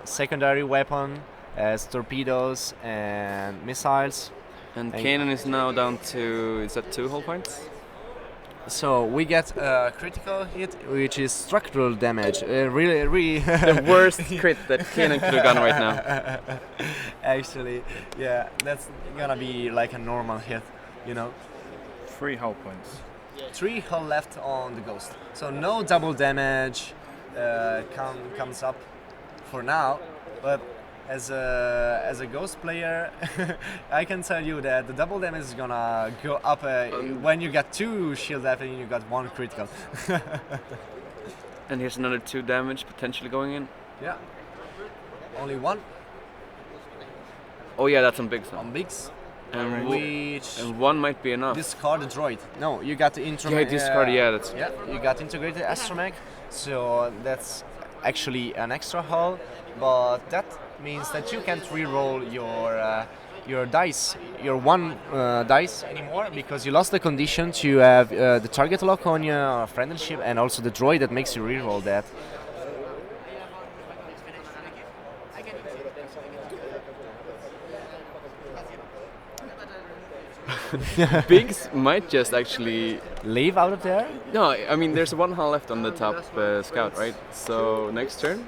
secondary weapon as torpedoes and missiles. And Kanan is now down to, is that 2 hull points? So we get a critical hit, which is structural damage. Really the worst crit that Kanan could have gotten right now. Actually, yeah, that's gonna be like a normal hit, 3 hull points. 3 hull left on the Ghost. So no double damage comes up for now, but as a Ghost player, I can tell you that the double damage is gonna go up when you get 2 shield after you got 1 critical. And here's another 2 damage potentially going in. Yeah. Only 1. Oh yeah, that's on Biggs. On Biggs. And 1 might be enough. Discard the droid. No, you got the Yeah, discard. That's. Yeah, you got integrated astromech, so that's actually an extra hull, but that means that you can't re-roll your dice, your 1 dice anymore, because you lost the condition to have the target lock on your friendly ship and also the droid that makes you re-roll that. Biggs might just actually leave out of there. No, I mean there's 1 hull left on the top scout, right? So next turn,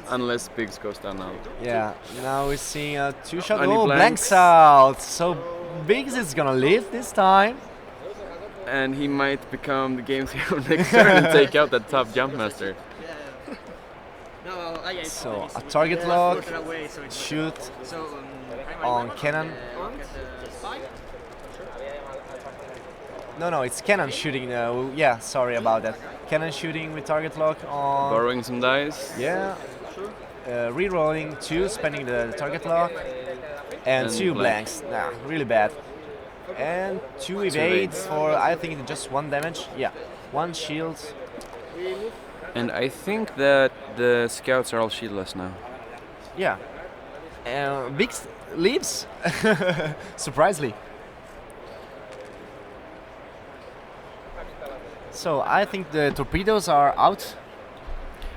unless Biggs goes down now. Yeah, now we're seeing a 2-shot. Oh, blanks out. So Biggs is gonna live this time. and he might become the game's hero next turn and take out that top jump master. So a target lock, shoot on cannon. No, it's cannon shooting. Yeah, sorry about that. Cannon shooting with target lock on. Borrowing some dice. Yeah. Rerolling 2, spending the target lock, and 2 blanks. Nah, really bad. And 2 evades for I think just 1 damage. Yeah, 1 shield. And I think that the scouts are all shieldless now. Yeah. Big leaves, surprisingly. So I think the torpedoes are out.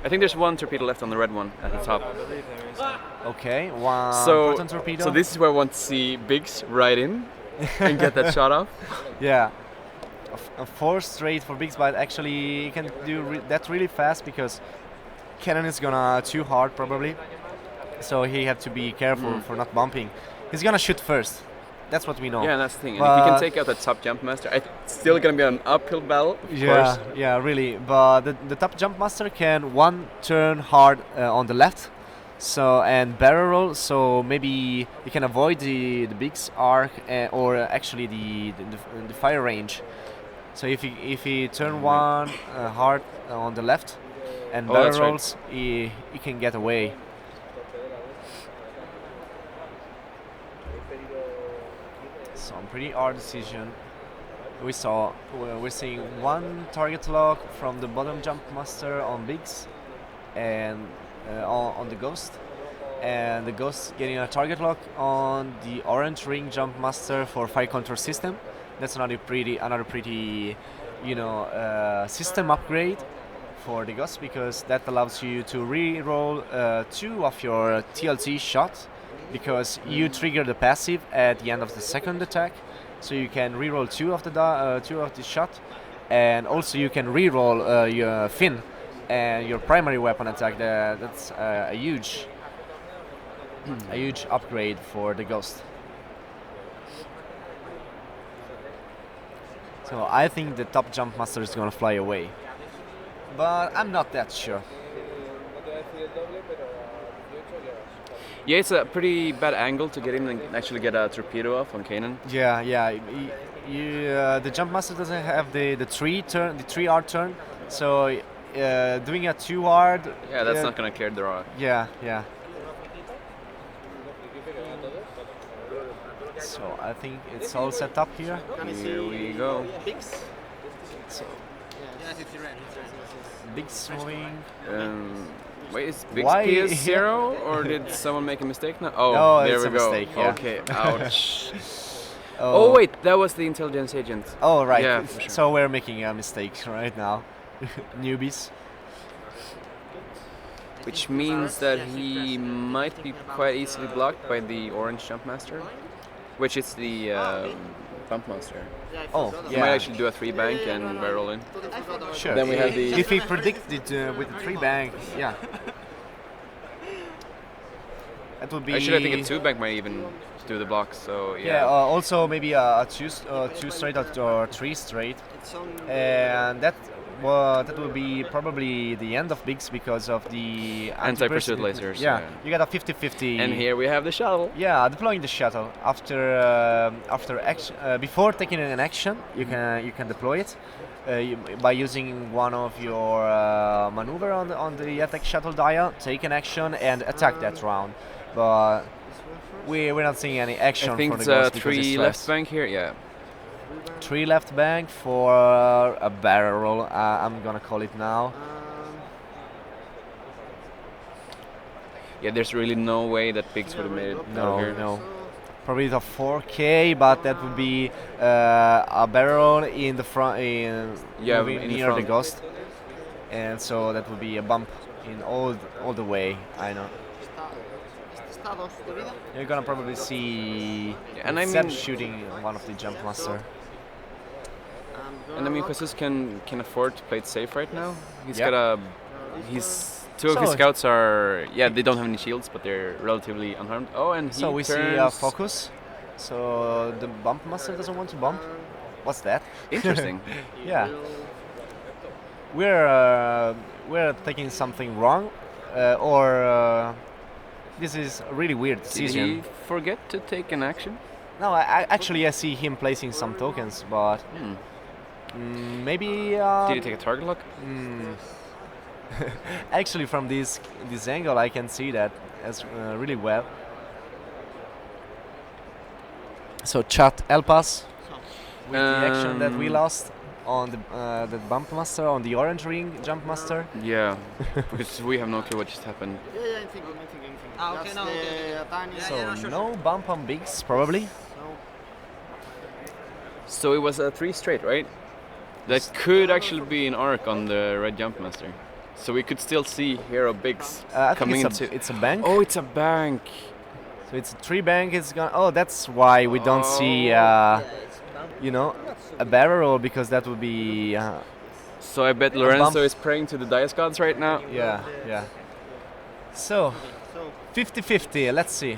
I think there's 1 torpedo left on the red one at the top. Okay, 1 So, proton torpedo. so this is where I want to see Biggs ride in and get that shot off. Yeah. A 4 straight for Biggs, but actually he can do that really fast because cannon is gonna too hard probably. So he had to be careful for not bumping. He's gonna shoot first. That's what we know. Yeah, that's the thing. And if he can take out that top jump master, it's still gonna be an uphill battle. Of course. Yeah, really. But the top jump master can 1 turn hard on the left, so and barrel roll. So maybe he can avoid the Biggs arc or actually the fire range. So if he turn 1 hard on the left and barrel rolls, he can get away. So pretty hard decision. We're seeing 1 target lock from the bottom jump master on Biggs and on the ghost, and the ghost getting a target lock on the orange ring jump master for fire control system. That's another pretty system upgrade for the ghost, because that allows you to re-roll 2 of your TLT shots, because you trigger the passive at the end of the second attack, so you can re-roll 2 of the shot, and also you can re-roll your fin and your primary weapon attack. That's a huge upgrade for the ghost. So I think the top jump master is gonna fly away, but I'm not that sure. Yeah, it's a pretty bad angle to get in and actually get a torpedo off on Kanan. Yeah. The jump master doesn't have the 3 hard turn, so doing a 2 hard. Yeah, that's not gonna clear the draw. Yeah. So I think it's all set up here. Here we go. So Biggs moving. Wait, is Biggs PS0 or did someone make a mistake now? Oh, no, there it's we a go. mistake, yeah. Okay, ouch. Oh wait, that was the intelligence agent. Oh right. Yeah, for sure. So we're making a mistake right now, newbies. Which means that he might be quite easily blocked by the orange jump master, which is the bump monster. Oh, He yeah. might actually do a 3 bank and barrel in. Sure. Then we have the- If he predicted with the 3 bank, yeah. That would be. Actually, I think a 2 bank might even do the blocks. So yeah. Yeah. Also maybe a 2 straight or 3 straight, and that will be probably the end of Biggs because of the Anti-pursuit lasers. Yeah, you got a 50-50. And here we have the shuttle. Yeah, deploying the shuttle after action, before taking an action, you can deploy it by using one of your maneuver on the attack shuttle dial. Take an action and attack that round, but we're not seeing any action. I think from it's the a ghost because 3 it's left stressed. bank here. Yeah. 3 left bank for a barrel roll. I'm gonna call it now. Yeah, there's really no way that Biggs would have made it out here. No. Probably the 4K, but that would be a barrel roll in the front, moving in the near the front. ghost, and so that would be a bump in all the way. I know. You're gonna probably see and I Seb mean- shooting one of the jump master. And I mean, Jesus can afford to play it safe right now. He's Yeah. got two of his So- scouts are they don't have any shields, but they're relatively unharmed. Oh, and he So we see turns focus. So the bump master doesn't want to bump. What's that? Interesting. Yeah. We're taking something wrong, or this is a really weird decision. Did he forget to take an action? No, actually I see him placing some tokens, but maybe. Did he take a target lock? Actually, from this angle, I can see that as really well. So chat, help us with the action that we lost on the bump master, on the orange ring jump master. Yeah, because we have no clue what just happened. Yeah, I'm thinking. Okay, no, okay. So no bump on bigs, probably. So it was a 3 straight, right? That could actually be an arc on the red jump master. So we could still see hero bigs I coming think it's a bank. Oh, it's a bank. So it's a 3 bank. It's gonna. Oh, that's why we don't see, you know, a barrel roll, because that would be. So I bet Lorenzo is praying to the dice gods right now. Yeah, yeah. So, 50-50. Let's see.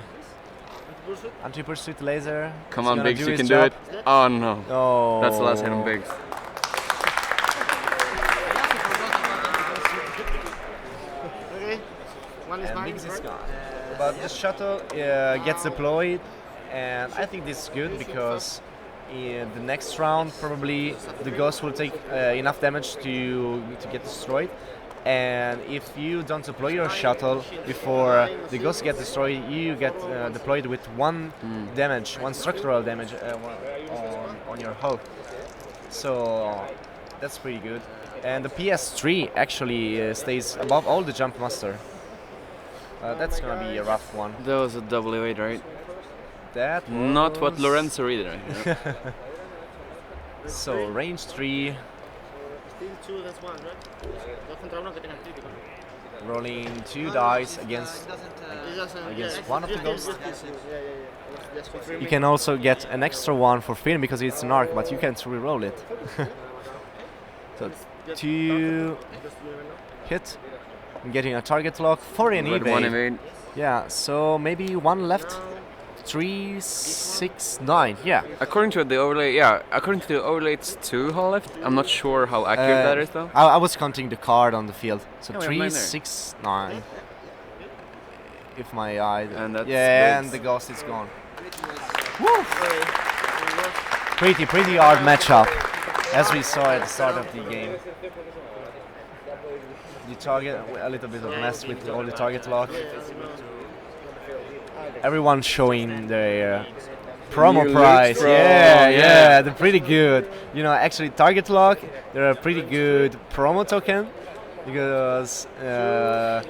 Anti-pursuit laser. Come It's on, gonna Biggs, you his can do job. it. Oh no. Oh. That's the last hit on Biggs. Okay, one is And mine. Biggs is gone. But the shuttle gets deployed, and I think this is good because in the next round probably the ghost will take enough damage to get destroyed. And if you don't deploy your shuttle before the ghost gets destroyed, you get deployed with 1 damage, 1 structural damage on your hull. So that's pretty good. And the PS3 actually stays above all the jump master. That's gonna be a rough one. That was a double 8, right? That Not what was- Lorenzo read, right? So range 3, Still two, that's one, right? Dos contra uno que tengan crítico. rolling 2 dice against. It doesn't- Against yeah, one of the yeah, ghosts. yeah. Just confirm You it. can also get an extra one for Finn because it's an arc, but you can't re-roll it. So 2 hit. I'm getting a target lock for an Red one evade. evade. Yeah, so maybe 1 left. 3, 6, 9. Yeah. According to the overlay, according to the overlay, it's 2 hull left. I'm not sure how accurate that is though. I was counting the card on the field. So Yeah, we have 3, 9 there. 6, 9. If my eye. And that's yeah, and Biggs. the ghost is gone. Woo! Pretty hard matchup, as we saw at the start of the game. The target, a little bit of mess with all the target lock. Everyone showing their promo New price. looks from- Yeah, yeah. they're pretty good. You know, actually, target lock, they're a pretty good promo token because.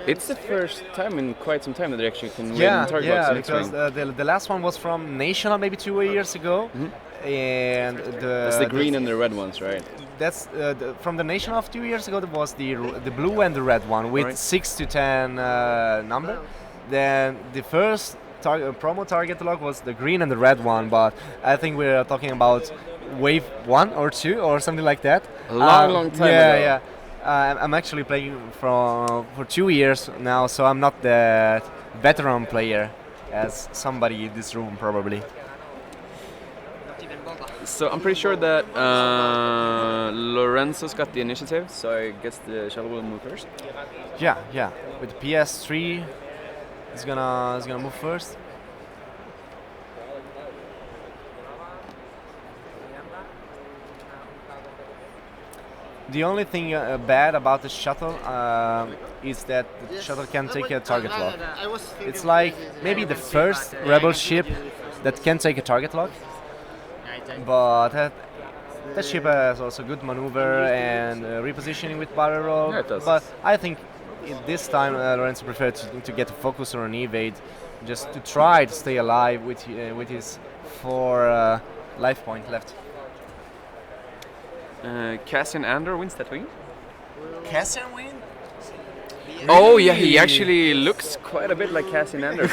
It's the first time in quite some time that they actually can win Yeah, target yeah, locks in because X-Wing. the last one was from National maybe 2 years ago, and That's the green and the red ones, right? That's from the National of 2 years ago. That was the blue and the red one with Right. 6 to 10 number. Then the first promo target lock was the green and the red one, but I think we're talking about wave 1 or 2 or something like that. A long time yeah, ago. Yeah, I'm actually playing for 2 years now, so I'm not that veteran player as somebody in this room probably. So I'm pretty sure that Lorenzo's got the initiative, so I guess the shuttle will move first. Yeah, yeah. With the PS3, it's gonna move first. The only thing bad about the shuttle is that the shuttle can take a target lock. It's like maybe the first rebel ship that can take a target lock, but that ship has also good maneuver and repositioning with barrel roll. Yeah, it does. But I think this time Lorenzo preferred to get a focus or an evade, just to try to stay alive with his 4 life point left. Cassian Andor wins Tatooine. Cassian win? Oh yeah, he actually looks quite a bit like Cassian Andor.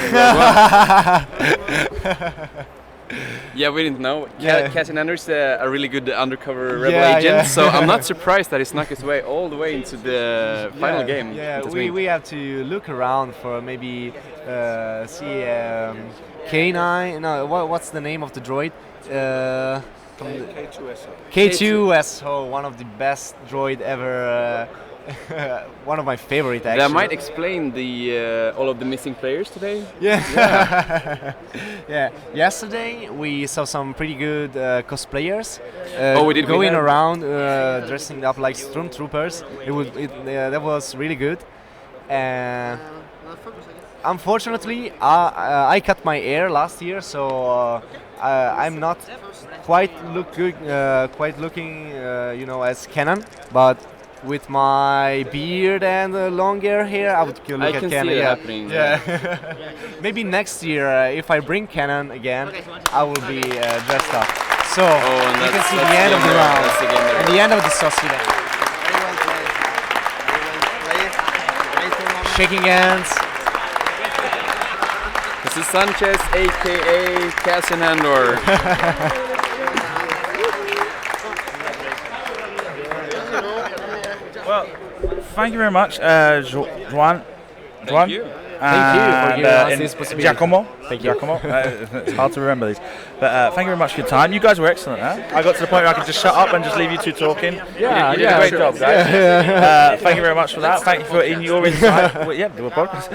Yeah, we didn't know. Yeah. Cassian Andor is a really good undercover rebel Yeah, agent, yeah. so I'm not surprised that he snuck his way all the way into the final game. Yeah, in we, Tatooine. we have to look around for maybe see K9. No, what's the name of the droid? K2SO, one of the best droid ever. One of my favorite, actually. That might explain the all of the missing players today. Yeah. Yeah. Yesterday we saw some pretty good cosplayers. We did going around dressing up like stormtroopers. That was really good. And unfortunately, I cut my hair last year, so I'm not quite looking, as Canon, but. With my beard and longer hair, I would look I at can Canon. see it Yeah. happening. Yeah. Maybe next year, if I bring Canon again, I will be dressed up. So and you can see that's the end of the game there, round that's the game there. and the end of the sauce event. Shaking hands. This is Sanchez, aka Cassian Andor. Well, thank you very much, Juan. Thank you. Thank you for giving us and this possibility. Giacomo. Thank you. Giacomo. It's hard to remember these. But thank you very much for your time. You guys were excellent, huh? I got to the point where I could just shut up and just leave you two talking. Yeah, you did a great job, guys. Thank you very much for that. Thank you for your insight. Do a podcast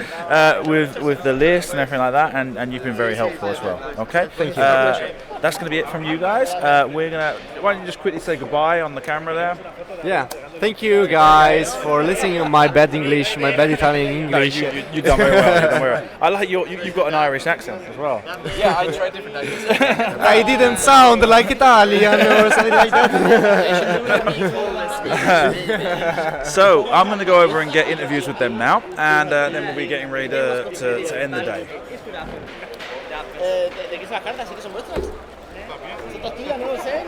with the list and everything like that, and you've been very helpful as well. Okay. Thank you. That's going to be it from you guys. Why don't you just quickly say goodbye on the camera there? Yeah. Thank you guys for listening to my bad English, my bad Italian No, English. you've done very well. You've done very well. I like you've got an Irish accent as well. Yeah, I tried different ideas. I didn't sound like Italian or something like that. So I'm going to go over and get interviews with them now, and then we'll be getting ready to end the day. ¿De qué son las cartas? ¿Sí que son vuestras? Son tortillas, no lo sé,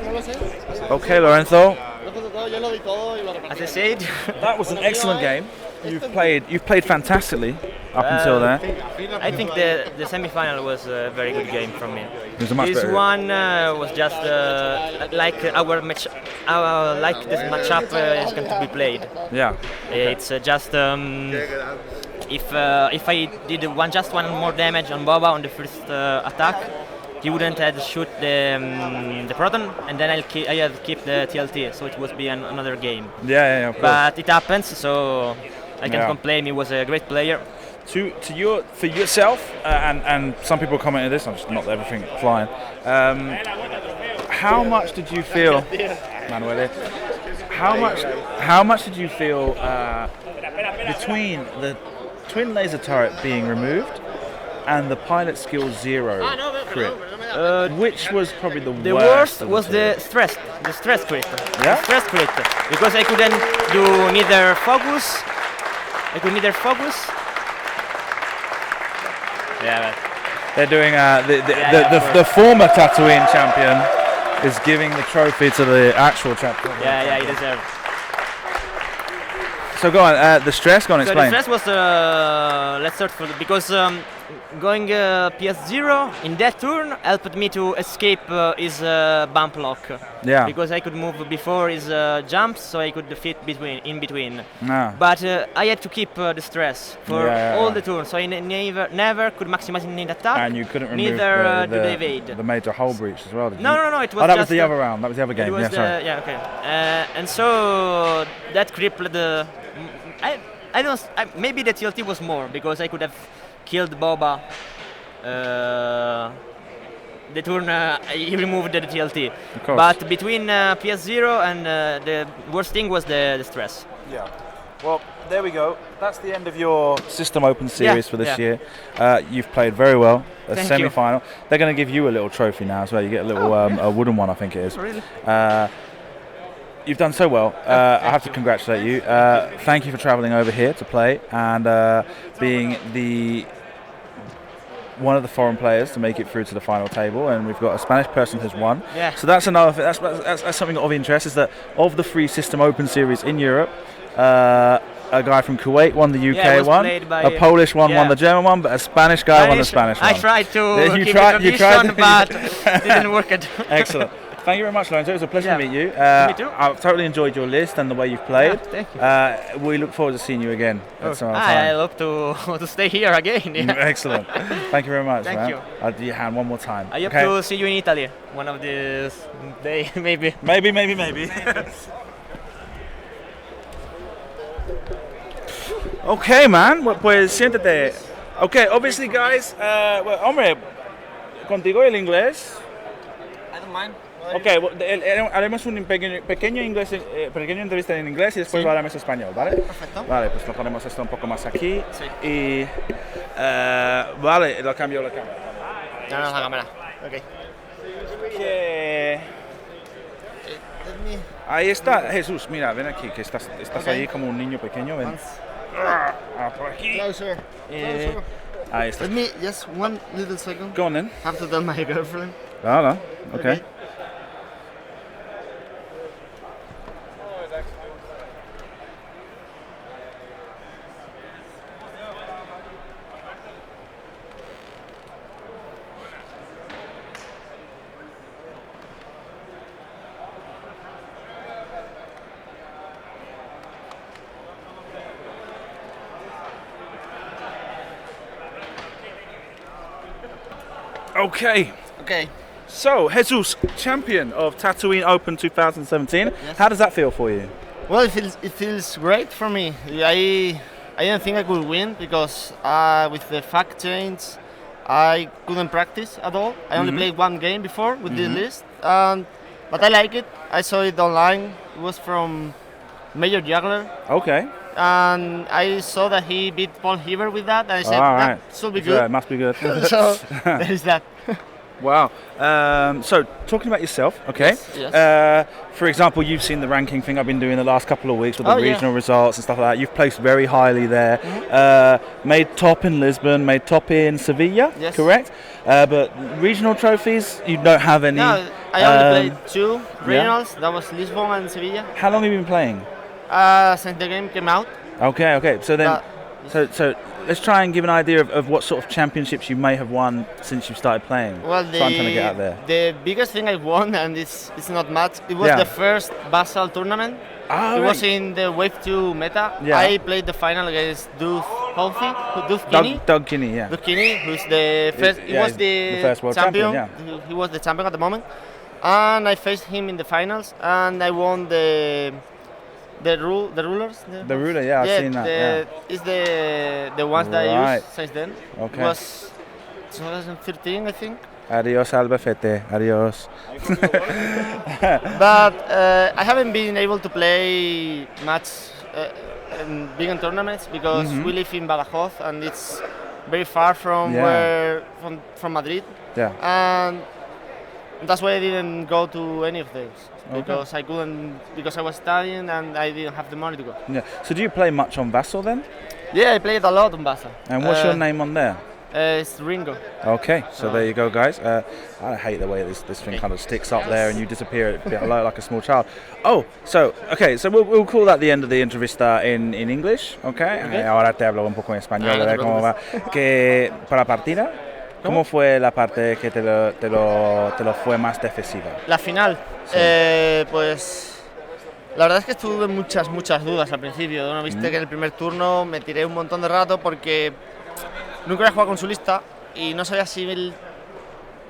no lo sé. Okay, Lorenzo. Yo lo di todo y lo repartí. As I said, That was an excellent game. You've played fantastically up until there. I think the semi-final was a very good game from me. It was a much This better. one was just like our match, like this matchup is going to be played. Yeah. It's just if I did just one more damage on Boba on the first attack, he wouldn't have to shoot the proton, and then I had to keep the TLT, so it would be another game. Yeah, of course. But it happens, so I can't Yeah. complain. He was a great player. For yourself, and some people commented this. I'm just not everything flying. How much did you feel, Manuel? How much did you feel between the twin laser turret being removed and the pilot skill 0 crit? Which was probably the worst of was two? the stress crit. Yeah? The stress crit, because I couldn't do neither focus. I could neither focus. Yeah, They're doing the former Tatooine champion is giving the trophy to the actual champion. yeah, he deserved. So go on, the stress. Go on, So explain. the stress was let's start from because going PS0 in that turn helped me to escape his bump lock. Yeah. Because I could move before his jumps, so I could fit in between. Ah. But I had to keep the stress for Yeah. all the turns, so I never could maximize in the attack. And you couldn't remove neither the did I evade. the major hull breach as well, did you? No, it was Oh, that just was the other round. That was the other game. It was Yeah, sorry. yeah, okay. And so that crippled the. I don't. Maybe the TLT was more because I could have killed Boba. The turn he removed the TLT. Of course. But between PS0 and the worst thing was the stress. Yeah. Well, there we go. That's the end of your System Open series for this year. You've played very well. A Thank semi-final. They're going to give you a little trophy now as well. You get a little a wooden one, I think it is. Really? You've done so well. I have to congratulate you. Thank you for travelling over here to play and being one of the foreign players to make it through to the final table. And we've got a Spanish person who's won. Yeah. So that's another. That's something of interest. Is that of the 3 System Open series in Europe, a guy from Kuwait won the UK Yeah, it was one, played by, a Polish one won yeah. the German one, but a Spanish guy won the Spanish one. I tried to Yeah, you keep tried- the you tradition, tried- but it didn't work. Excellent. Thank you very much, Lorenzo. It was a pleasure to meet you. Me too. I've totally enjoyed your list and the way you've played. Yeah, thank you. We look forward to seeing you again at some other I time. hope to stay here again. Yeah. Excellent. Thank you very much, Thank man. you. I'll do your hand one more time. I hope to see you in Italy one of these days, maybe. Maybe. Okay, man. Pues siéntate. Okay, obviously, guys. Well, hombre, contigo el inglés. I don't mind. Okay, haremos un pequeño entrevista en inglés y después hablaremos español, ¿vale? Perfecto. Vale, pues lo ponemos esto un poco más aquí. Sí. Y vale, lo cambio la cámara. No, la cámara. Okay. Ahí está, Jesús, mira, ven aquí, que estás ahí como un niño pequeño, ven. Por aquí. Closer. Ahí está. Let me just one little second. Go on then. Have to tell my girlfriend. No, okay. Okay. So, Jesus, champion of Tatooine Open 2017. Yes. How does that feel for you? Well, it feels great for me. I didn't think I could win because with the fact change, I couldn't practice at all. I only played one game before with this list, but I like it. I saw it online. It was from Major Juggler, Okay. and I saw that he beat Paul Heber with that, and I said All that right. should be Yeah, good. it must be good. So there is that. Wow. So, talking about yourself, okay? Yes. For example, you've seen the ranking thing I've been doing the last couple of weeks with the Oh, yeah. regional results and stuff like that. You've placed very highly there. Made top in Lisbon, made top in Sevilla, Yes. correct? But regional trophies, you don't have any. No, I only played two yeah. regionals. That was Lisbon and Sevilla. How long have you been playing? Since the game came out. Okay. So then, But- so let's try and give an idea of what sort of championships you may have won since you started playing. Well, So I'm trying to get out there. the biggest thing I won, and it's not much, it was Yeah. the first Basel tournament. Ah, It was right. in the Wave 2 meta. Yeah. I played the final against Duff Kinney. Doug Kinney, yeah. Duff Kinney, who's the first, he yeah, was he's the, the first world champion, yeah. He was the champion at the moment. And I faced him in the finals, and I won the rulers. The ruler, yeah, I've seen that. Yeah. It's the ones that I Right. used since then. Okay. It was 2013, I think. Adios, Albacete. Adios. But I haven't been able to play much in big tournaments because we live in Badajoz and it's very far from from Madrid, Yeah. and that's why I didn't go to any of those because I couldn't, because I was studying and I didn't have the money to go. Yeah. So do you play much on Vassal then? Yeah, I played a lot on Basel. And what's your name on there? It's Ringo. Okay, so there you go, guys. I hate the way this thing kind of sticks up there and you disappear like a small child. Oh, so we'll call that the end of the entrevista in English, okay? Ahora te hablo un poco en español, no a ver te cómo va. Que para la partida, ¿cómo fue la parte que te lo fue más decisiva? La final, Sí. pues la verdad es que tuve muchas dudas al principio. ¿No? Viste que en el primer turno me tiré un montón de rato porque nunca había jugado con su lista y no sabía si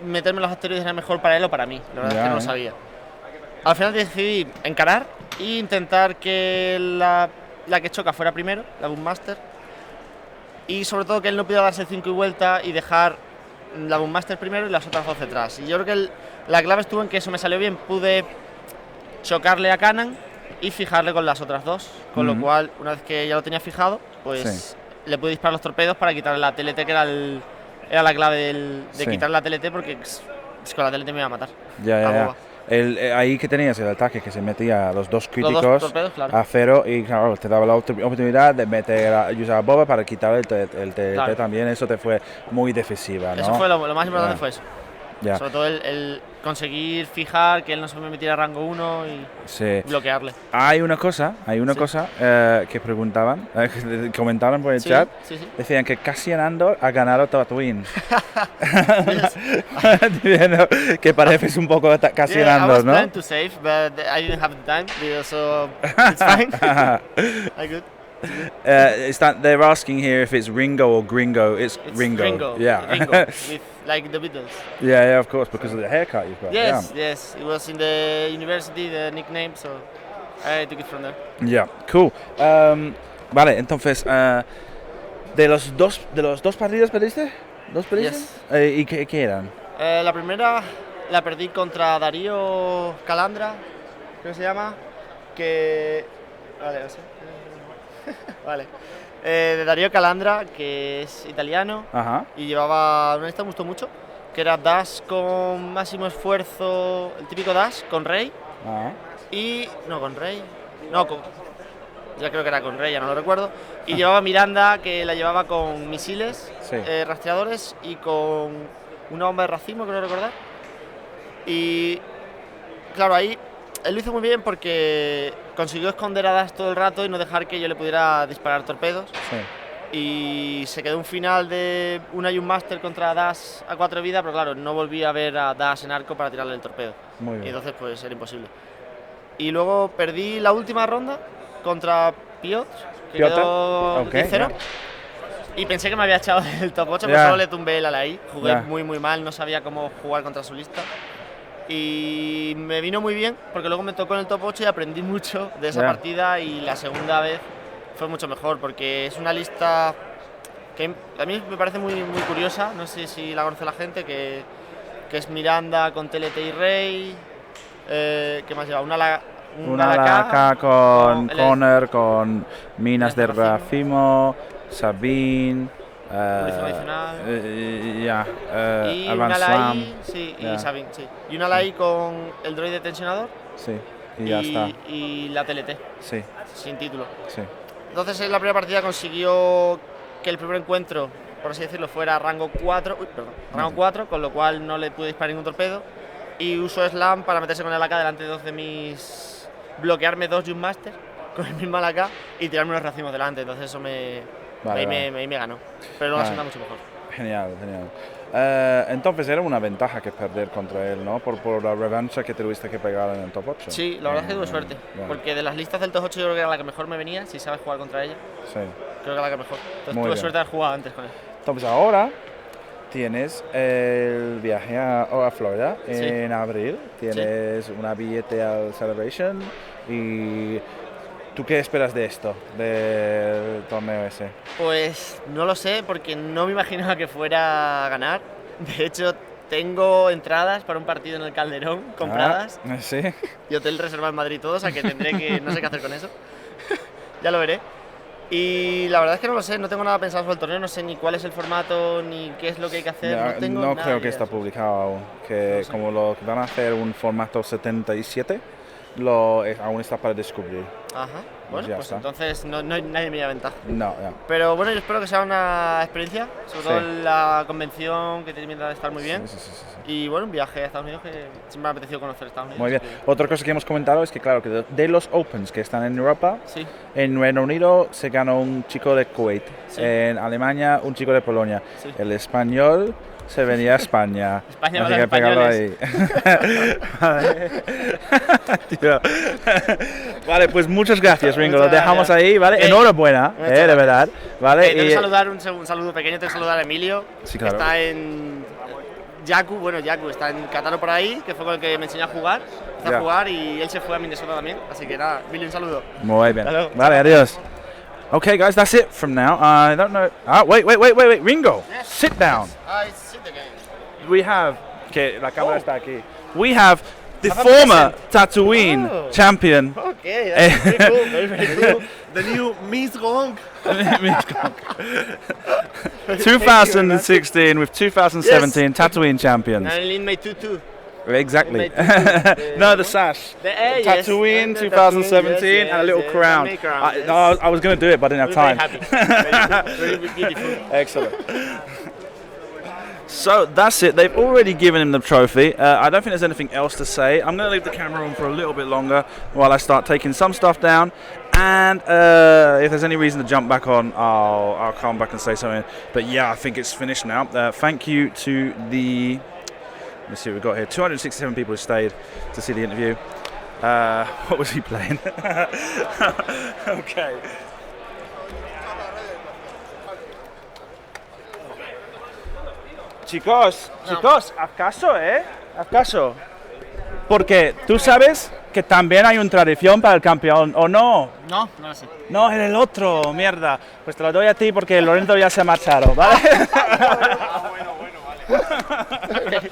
meterme en los asteroides era mejor para él o para mí. La verdad es que no lo sabía. Al final decidí encarar e intentar que la que choca fuera primero, la Boommaster, y sobre todo que él no pudiera darse el 5 y vuelta y dejar la Boommaster primero y las otras 12 detrás. Y yo creo que la clave estuvo en que eso me salió bien. Pude chocarle a Kanan y fijarle con las otras dos, con lo cual, una vez que ya lo tenía fijado, pues le pude disparar los torpedos para quitarle la TLT, que era la clave de quitarle la TLT, porque con la TLT me iba a matar. Ya. Ahí que tenías el ataque que se metía los dos críticos dos torpedos, claro. a cero y claro, te daba la oportunidad de usar a Boba para quitar el TLT Claro. también. Eso te fue muy decisiva, ¿no? Eso fue lo más importante, fue eso. Ya. Sobre todo el conseguir fijar que él no se me metiera a rango 1 y bloquearle. Hay una cosa que preguntaban, que comentaban por el chat. Decían que Cassian Andor ha ganado Tatooine. Que pareces un poco Cassian Andor, ¿no? I was trying to save, but I didn't have the time, so it's fine. I good. They're asking here if it's Ringo or Gringo. It's Ringo. Yeah. Ringo, with like the Beatles. Yeah, of course, because of the haircut you've got. Yes. It was in the university, the nickname, so I took it from there. Yeah, cool. Vale, entonces, de los dos partidos perdiste? ¿Dos perdiste? Yes. ¿Y qué eran? La primera la perdí contra Darío Calandra, creo que se llama, que... Vale, no sé. Vale. De Darío Calandra, que es italiano. Ajá. Y llevaba una lista que me gustó mucho, que era dash con máximo esfuerzo, el típico dash con rey. Ajá. Y no con rey, no con, ya creo que era con rey, ya no lo recuerdo. Y llevaba Miranda, que la llevaba con misiles, rastreadores y con una bomba de racimo, creo recordar. Y claro, ahí él lo hizo muy bien porque consiguió esconder a Dash todo el rato y no dejar que yo le pudiera disparar torpedos. Y se quedó un final de una y un máster contra Dash a 4 vidas, pero claro, no volví a ver a Dash en arco para tirarle el torpedo. Muy bien. Y entonces pues era imposible. Y luego perdí la última ronda contra Piotr, que quedó 10-0. Y pensé que me había echado del top 8, pero solo le tumbé el ala ahí. Jugué muy mal, no sabía cómo jugar contra su lista. Y me vino muy bien porque luego me tocó en el top 8 y aprendí mucho de esa partida, y la segunda vez fue mucho mejor porque es una lista que a mí me parece muy curiosa, no sé si la conoce la gente, que es Miranda con TLT y Rey, ¿qué más lleva? Una AK con Connor, con minas de racimo, Sabine... y Advanced una Slam. y Sabine, y una LAI con el droide tensionador. Y ya está. Y la TLT. Sin título. Entonces en la primera partida consiguió que el primer encuentro, por así decirlo, fuera rango 4, rango 4, con lo cual no le pude disparar ningún torpedo. Y usó Slam para meterse con el AK delante de dos de mis... bloquearme 2 y un Master con el mismo AK y tirarme unos racimos delante. Entonces eso ahí me ganó. Pero la segunda mucho mejor. Genial. Entonces era una ventaja que perder contra él, ¿no? Por la revancha que tuviste que pegar en el top 8. Sí, la verdad es que tuve suerte. Porque de las listas del top 8 yo creo que era la que mejor me venía, si sabes jugar contra ella. Creo que era la que mejor. Entonces tuve suerte de haber jugado antes con él. Entonces ahora tienes el viaje a Florida en abril. Tienes una billete al Celebration. Y ¿tú qué esperas de esto, del torneo ese? Pues no lo sé, porque no me imaginaba que fuera a ganar. De hecho, tengo entradas para un partido en el Calderón compradas. Y hotel reservado en Madrid todo, o sea que tendré que... no sé qué hacer con eso. Ya lo veré. Y la verdad es que no lo sé, no tengo nada pensado sobre el torneo, no sé ni cuál es el formato, ni qué es lo que hay que hacer. No creo que está publicado aún, que como lo van a hacer un formato 77, aún está para descubrir. Bueno, pues entonces no hay nadie me lleva ventaja. No. Pero bueno, yo espero que sea una experiencia, sobre todo la convención, que tiene pinta de estar muy bien. Y bueno, un viaje a Estados Unidos que siempre me ha apetecido conocer Estados Unidos. Muy bien. Otra cosa que hemos comentado es que, claro, que de los Opens que están en Europa, en Reino Unido se ganó un chico de Kuwait, en Alemania un chico de Polonia, el español se venía a España. España así que pegarlo ahí. Vale, pues muchas gracias, Ringo. Lo dejamos ahí, ¿vale? Enhorabuena, de verdad. ¿Vale? Tengo que saludar un saludo pequeño, tengo que saludar a Emilio, que está en Yaku, Yaku está en Qatar por ahí, que fue con el que me enseñó a jugar. A jugar y él se fue a Minnesota también. Así que nada, Emilio, un saludo. Muy bien. Vale, adiós. Okay, guys, that's it from now. I don't know. Wait, Ringo, sit down. Sit again. We have. Okay, la cámara está aquí. We have the former Tatooine champion. Okay, that's very cool, very cool. The new Miss Gong. 2016 with 2017 Tatooine champions. And Lin made 2-2. Exactly. No, the sash. Tatooine 2017 and a little crown. I was going to do it, but I didn't have time. Very beautiful. Excellent. So that's it. They've already given him the trophy. I don't think there's anything else to say. I'm going to leave the camera on for a little bit longer while I start taking some stuff down. And if there's any reason to jump back on, I'll come back and say something. But yeah, I think it's finished now. Thank you to the... Let's see what we've got here. 267 people have stayed to see the interview. What was he playing? Okay. Chicos, haz caso, haz caso. Porque tú sabes que también hay una tradición para el campeón, ¿o no? No, no lo sé. No, era el otro, mierda. Pues te lo doy a ti porque Lorenzo ya se ha marchado, ¿vale? Bueno, vale.